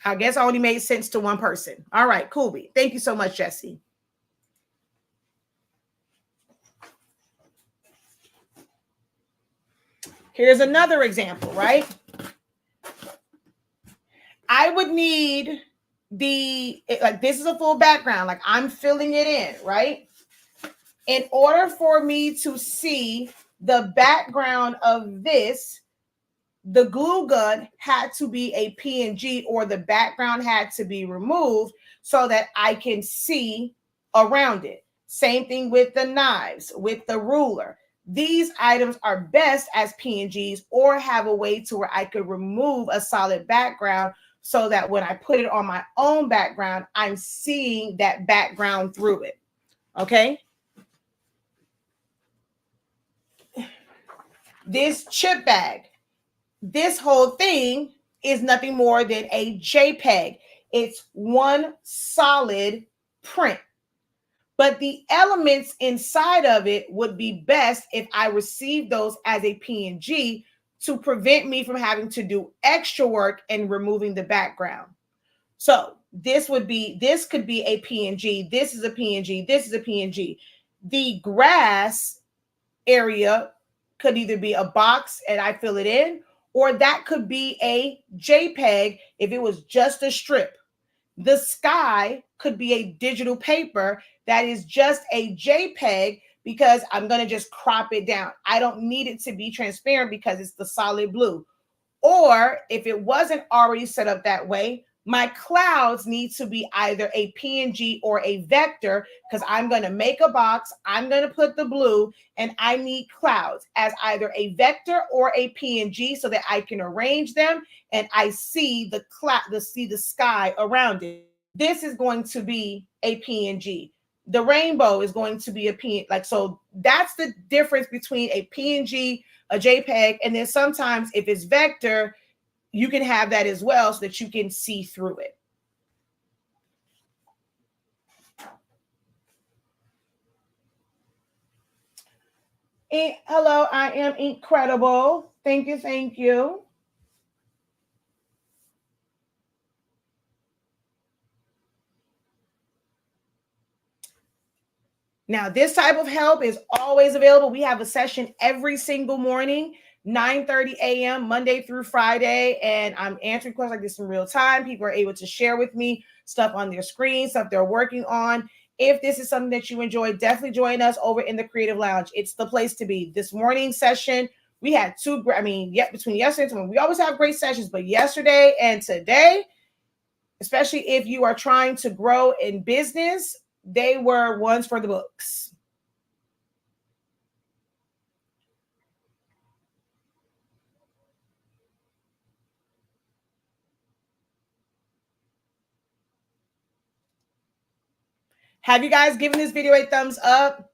I guess I only made sense to one person. All right, cool. Thank you so much, Jesse. Here's another example, right? I would need like this is a full background, like I'm filling it in, right? In order for me to see the background of this, the glue gun had to be a PNG or the background had to be removed so that I can see around it. Same thing with the knives, with the ruler. These items are best as PNGs or have a way to where I could remove a solid background so that when I put it on my own background, I'm seeing that background through it. Okay. This chip bag. This whole thing is nothing more than a JPEG. It's one solid print. But the elements inside of it would be best if I received those as a PNG to prevent me from having to do extra work and removing the background. So this could be a PNG. This is a PNG. This is a PNG. The grass area could either be a box and I fill it in, or that could be a JPEG if it was just a strip. The sky could be a digital paper that is just a JPEG because I'm going to just crop it down. I don't need it to be transparent because it's the solid blue. Or if it wasn't already set up that way, my clouds need to be either a PNG or a vector because I'm going to make a box, I'm going to put the blue, and I need clouds as either a vector or a PNG so that I can arrange them and I see the sky around it. This is going to be a PNG. The rainbow is going to be a PNG. Like, so that's the difference between a PNG, a JPEG, and then sometimes if it's vector, you can have that as well so that you can see through it. Hello, I am incredible. Thank you, thank you. Now, this type of help is always available. We have a session every single morning, 9:30 a.m., Monday through Friday, and I'm answering questions like this in real time. People are able to share with me stuff on their screen, stuff they're working on. If this is something that you enjoy, definitely join us over in the Creative Lounge. It's the place to be. This morning session, we had between yesterday and tomorrow, we always have great sessions, but yesterday and today, especially if you are trying to grow in business, they were ones for the books. Have you guys given this video a thumbs up?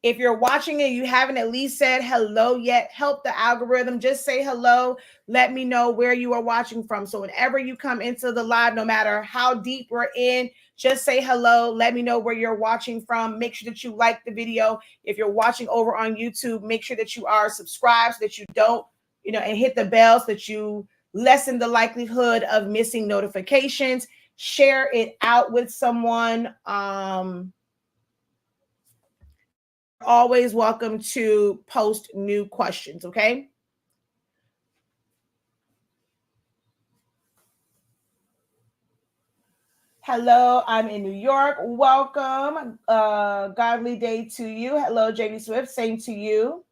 If you're watching and you haven't at least said hello yet, help the algorithm. Just say hello. Let me know where you are watching from. So whenever you come into the live, no matter how deep we're in, just say hello. Let me know where you're watching from. Make sure that you like the video. If you're watching over on YouTube, make sure that you are subscribed so that you don't, and hit the bell so that you lessen the likelihood of missing notifications. Share it out with someone. always welcome to post new questions, okay? Hello, I'm in New York. Welcome. Godly day to you. Hello, JD Swift. Same to you.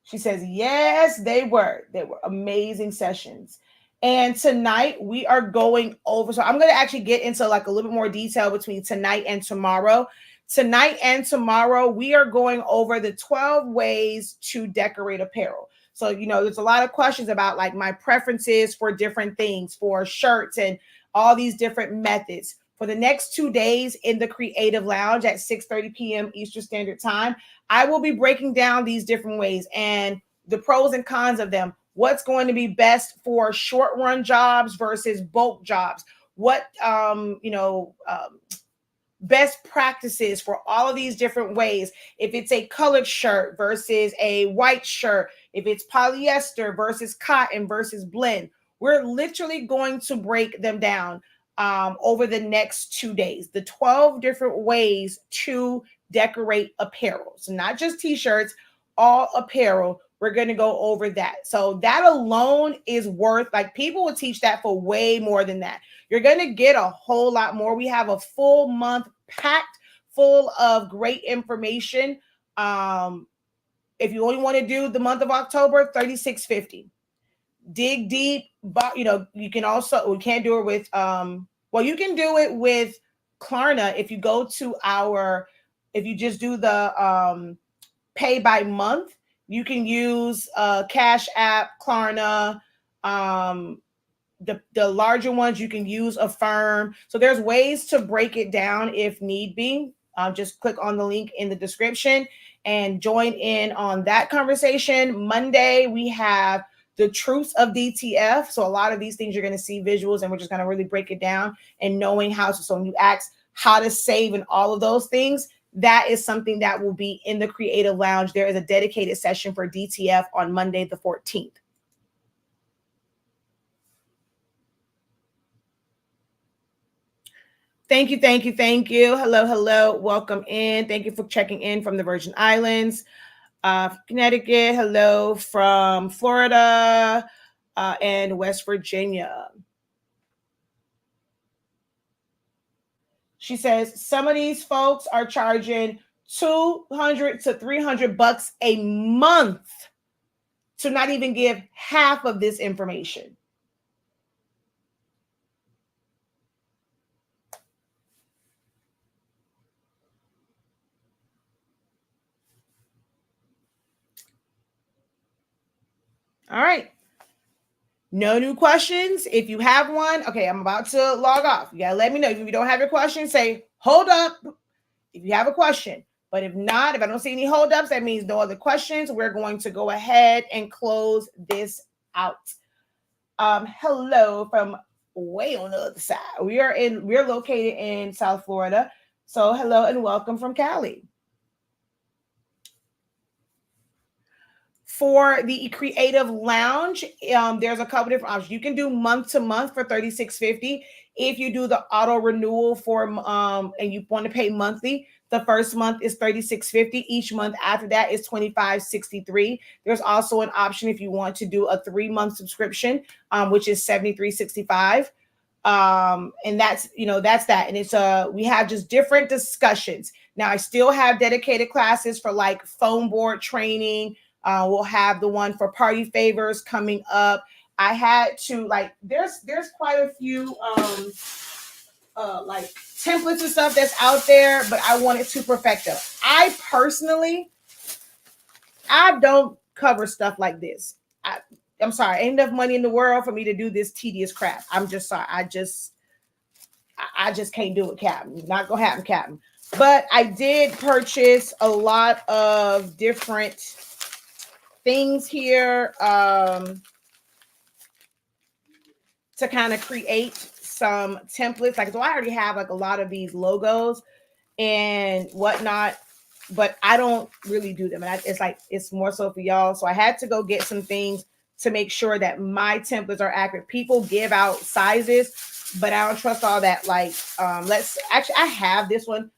She says, yes, they were. They were amazing sessions. And tonight we are going over. So I'm going to actually get into like a little bit more detail between tonight and tomorrow. Tonight and tomorrow, we are going over the 12 ways to decorate apparel. So, there's a lot of questions about like my preferences for different things, for shirts and all these different methods. For the next 2 days in the Creative Lounge at 6:30 p.m. Eastern Standard Time, I will be breaking down these different ways and the pros and cons of them. What's going to be best for short run jobs versus bulk jobs? What, best practices for all of these different ways. If it's a colored shirt versus a white shirt, if it's polyester versus cotton versus blend, we're literally going to break them down over the next 2 days. The 12 different ways to decorate apparel. So not just t-shirts, all apparel. We're going to go over that. So that alone is worth, like, people will teach that for way more than that. You're going to get a whole lot more. We have a full month packed full of great information. If you only want to do the month of October, $36.50. Dig deep, but you can also, we can't do it with you can do it with Klarna. If you go to if you just do the pay by month, you can use Cash App, Klarna. The larger ones, you can use Affirm. So there's ways to break it down if need be. Just click on the link in the description and join in on that conversation. Monday, we have the truths of DTF. So a lot of these things you're going to see visuals, and we're just going to really break it down and knowing how to. So when you ask how to save and all of those things, that is something that will be in the Creative Lounge. There is a dedicated session for DTF on Monday, the 14th. Thank you, thank you, thank you. Hello, hello. Welcome in. Thank you for checking in from the Virgin Islands, Connecticut. Hello from Florida and West Virginia. She says some of these folks are charging $200 to $300 a month to not even give half of this information. All right. No new questions. If you have one, okay, I'm about to log off. You gotta let me know. If you don't have your question, say hold up if you have a question. But if not, if I don't see any holdups, that means no other questions. We're going to go ahead and close this out. Hello from way on the other side. We're located in South Florida. So hello and welcome from Cali. For the Creative Lounge, there's a couple different options. You can do month to month for $36.50. If you do the auto renewal for and you want to pay monthly, the first month is $36.50. Each month after that is $25.63. There's also an option if you want to do a 3-month subscription, which is $73.65. And that's that. And it's we have just different discussions. Now I still have dedicated classes for like foam board training. We'll have the one for party favors coming up. I had to there's quite a few like templates and stuff that's out there, but I wanted to perfect them. I personally, I don't cover stuff like this. I'm sorry, ain't enough money in the world for me to do this tedious crap. I'm just sorry. I just can't do it, Captain. Not gonna happen, Captain. But I did purchase a lot of different things here to kind of create some templates. So I already have a lot of these logos and whatnot, but I don't really do them. And it's more so for y'all. So I had to go get some things to make sure that my templates are accurate. People give out sizes, but I don't trust all that. I have this one.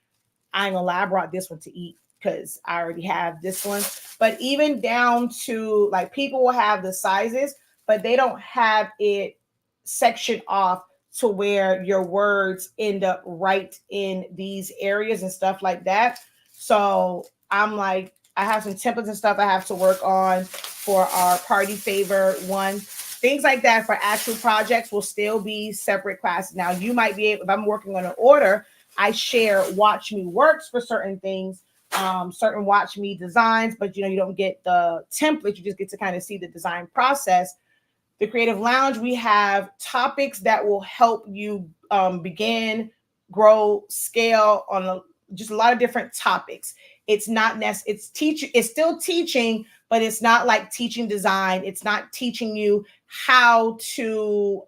I ain't gonna lie, I brought this one to eat because I already have this one. But even down to like people will have the sizes, but they don't have it sectioned off to where your words end up right in these areas and stuff like that. So I'm like, I have some templates and stuff I have to work on for our party favor one. Things like that for actual projects will still be separate classes. Now you might be able, if I'm working on an order, I share Watch Me Works for certain things, certain Watch Me designs, but you don't get the template. You just get to kind of see the design process. The Creative Lounge, we have topics that will help you begin, grow, scale on just a lot of different topics. It's not necessary. It's still teaching, but it's not like teaching design. It's not teaching you how to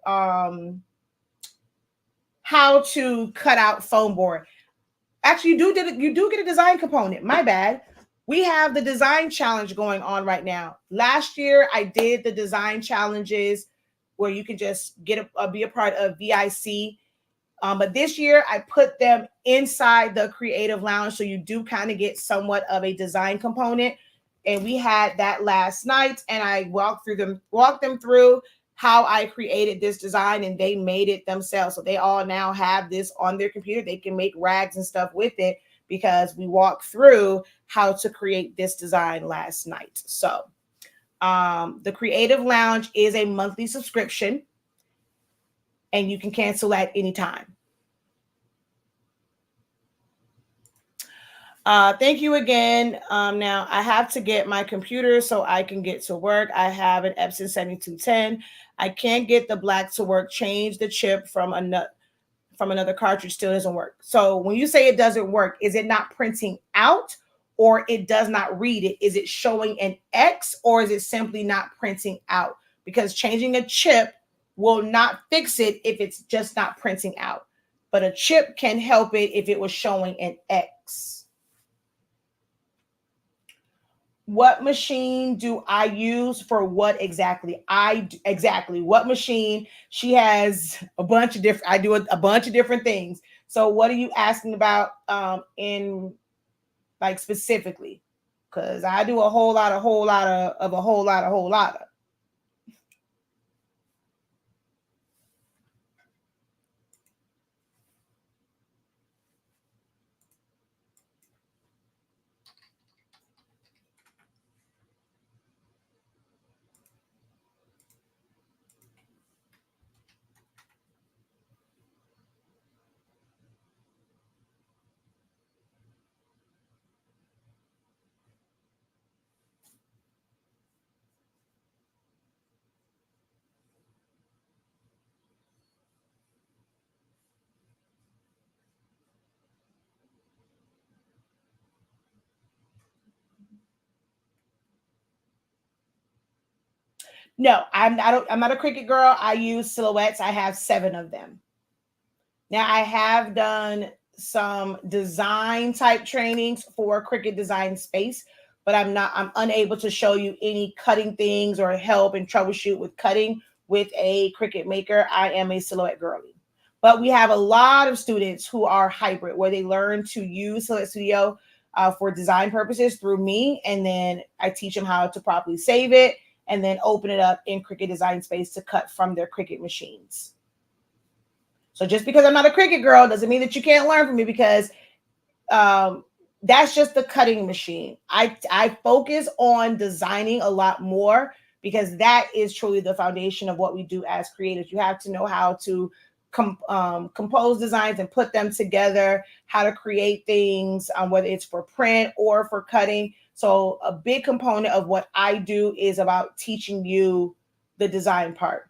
cut out foam board. Actually, you do get a design component. My bad. We have the design challenge going on right now. Last year, I did the design challenges where you can just be a part of VIC. But this year, I put them inside the Creative Lounge, so you do kind of get somewhat of a design component. And we had that last night, and I walked them through how I created this design, and they made it themselves. So they all now have this on their computer. They can make rags and stuff with it because we walked through how to create this design last night. So the Creative Lounge is a monthly subscription, and you can cancel at any time. Thank you again. Now I have to get my computer so I can get to work. I have an Epson 7210. I can't get the black to work. Change the chip from another cartridge, still doesn't work. So when you say it doesn't work, is it not printing out, or it does not read it? Is it showing an X, or is it simply not printing out? Because changing a chip will not fix it if it's just not printing out. But a chip can help it if it was showing an X. What machine do I use for what exactly? What machine? She has a bunch of different, I do a bunch of different things. So what are you asking about in like specifically? Because I do a whole lot of. No, I'm not a Cricut girl. I use silhouettes. I have 7 of them. Now I have done some design type trainings for Cricut Design Space, but I'm unable to show you any cutting things or help and troubleshoot with cutting with a Cricut Maker. I am a silhouette girly. But we have a lot of students who are hybrid, where they learn to use Silhouette Studio for design purposes through me, and then I teach them how to properly save it and then open it up in Cricut Design Space to cut from their Cricut machines. So just because I'm not a Cricut girl doesn't mean that you can't learn from me, because that's just the cutting machine. I focus on designing a lot more, because that is truly the foundation of what we do as creators. You have to know how to compose designs and put them together, how to create things, whether it's for print or for cutting. So a big component of what I do is about teaching you the design part.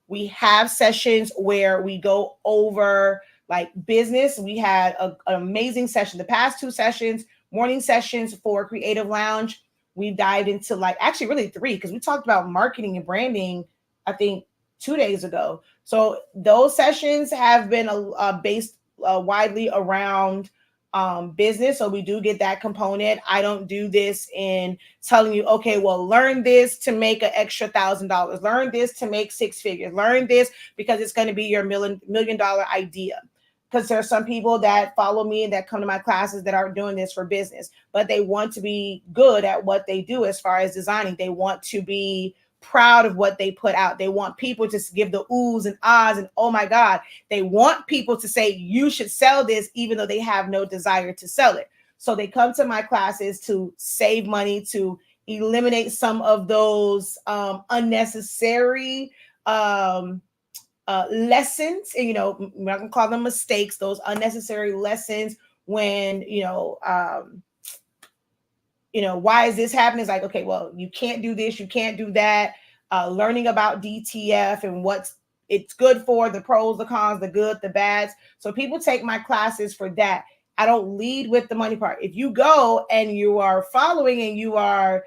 We have sessions where we go over like business. We had an amazing session. The past 2 sessions, morning sessions for Creative Lounge, we dived into actually really 3, because we talked about marketing and branding, I think 2 days ago. So those sessions have been based widely around business. So we do get that component. I don't do this in telling you, okay, well, learn this to make an extra $1,000, learn this to make 6 figures, learn this because it's going to be your $1 million idea. because there are some people that follow me and that come to my classes that aren't doing this for business, but they want to be good at what they do as far as designing. They want to be proud of what they put out. They want people to give the oohs and ahs and oh my God. They want people to say you should sell this even though they have no desire to sell it. So they come to my classes to save money, to eliminate some of those unnecessary lessons, and I'm not gonna call them mistakes, those unnecessary lessons when why is this happening? It's like, okay, well, you can't do this, you can't do that. Learning about DTF and what's it's good for, the pros, the cons, the good, the bads. So people take my classes for that. I don't lead with the money part. If you go and you are following and you are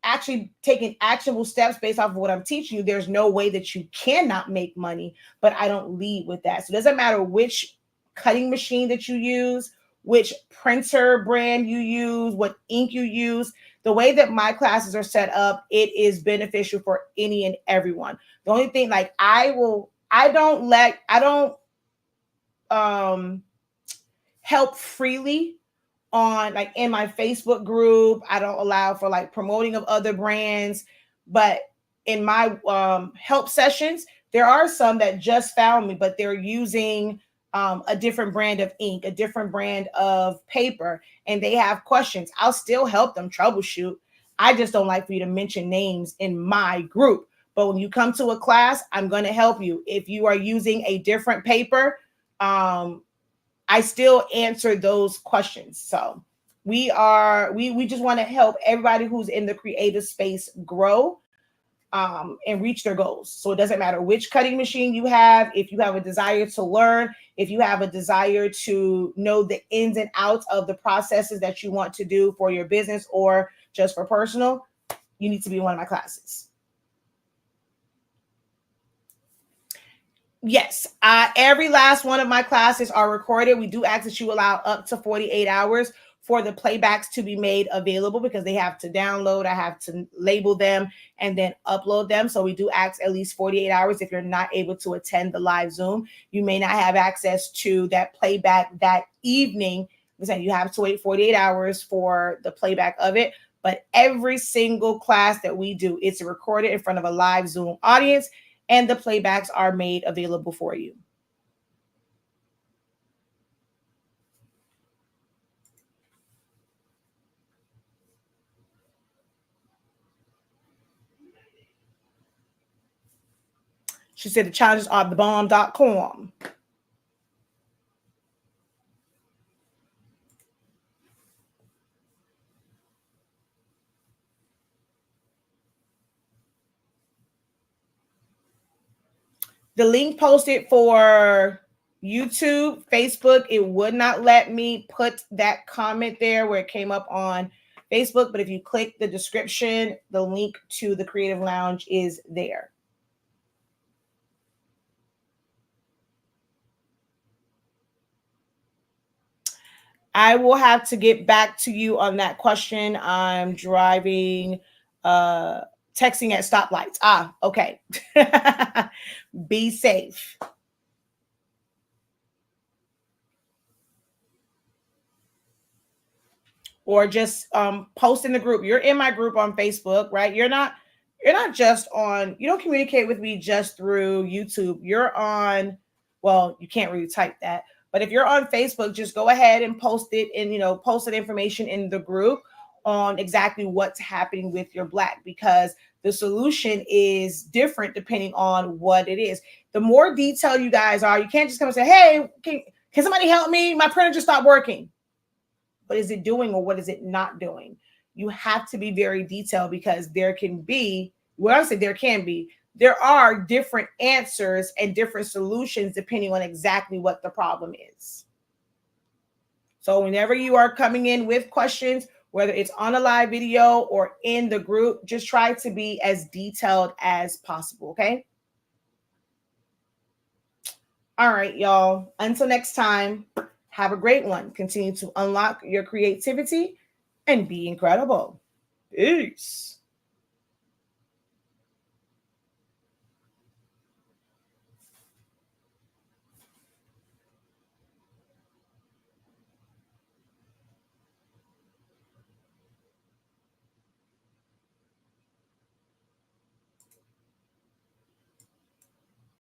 actually taking actionable steps based off of what I'm teaching you, there's no way that you cannot make money, but I don't lead with that. So it doesn't matter which cutting machine that you use, which printer brand you use, what ink you use. The way that my classes are set up, it is beneficial for any and everyone. The only thing, like I don't help freely on like in my Facebook group. I don't allow for like promoting of other brands, but in my help sessions, there are some that just found me, but they're using a different brand of ink, a different brand of paper, and they have questions. I'll still help them troubleshoot. I just don't like for you to mention names in my group. But when you come to a class, I'm going to help you. If you are using a different paper, I still answer those questions. So we just want to help everybody who's in the creative space grow and reach their goals. So it doesn't matter which cutting machine you have. If you have a desire to learn, if you have a desire to know the ins and outs of the processes that you want to do for your business or just for personal, you need to be in one of my classes. Yes, every last one of my classes are recorded. We do ask that you allow up to 48 hours for the playbacks to be made available because they have to download. I have to label them and then upload them. So we do ask at least 48 hours. If you're not able to attend the live Zoom, you may not have access to that playback that evening. You have to wait 48 hours for the playback of it. But every single class that we do, it's recorded in front of a live Zoom audience, and the playbacks are made available for you. She said the challenges are thebomb.com. The link posted for YouTube, Facebook, it would not let me put that comment there where it came up on Facebook. But if you click the description, the link to the Creative Lounge is there. I will have to get back to you on that question. I'm driving, texting at stoplights. Okay. Be safe. Or just post in the group. You're in my group on Facebook, right? You're not just on, you don't communicate with me just through YouTube. You're on, well, you can't really type that. But if you're on Facebook, just go ahead and post it and, post that information in the group on exactly what's happening with your Black, because the solution is different depending on what it is. The more detailed you guys are, you can't just come and say, hey, can somebody help me? My printer just stopped working. What is it doing or what is it not doing? You have to be very detailed because there are different answers and different solutions depending on exactly what the problem is. So whenever you are coming in with questions, whether it's on a live video or in the group, just try to be as detailed as possible, okay? All right, y'all. Until next time, have a great one. Continue to unlock your creativity and be incredible. Peace.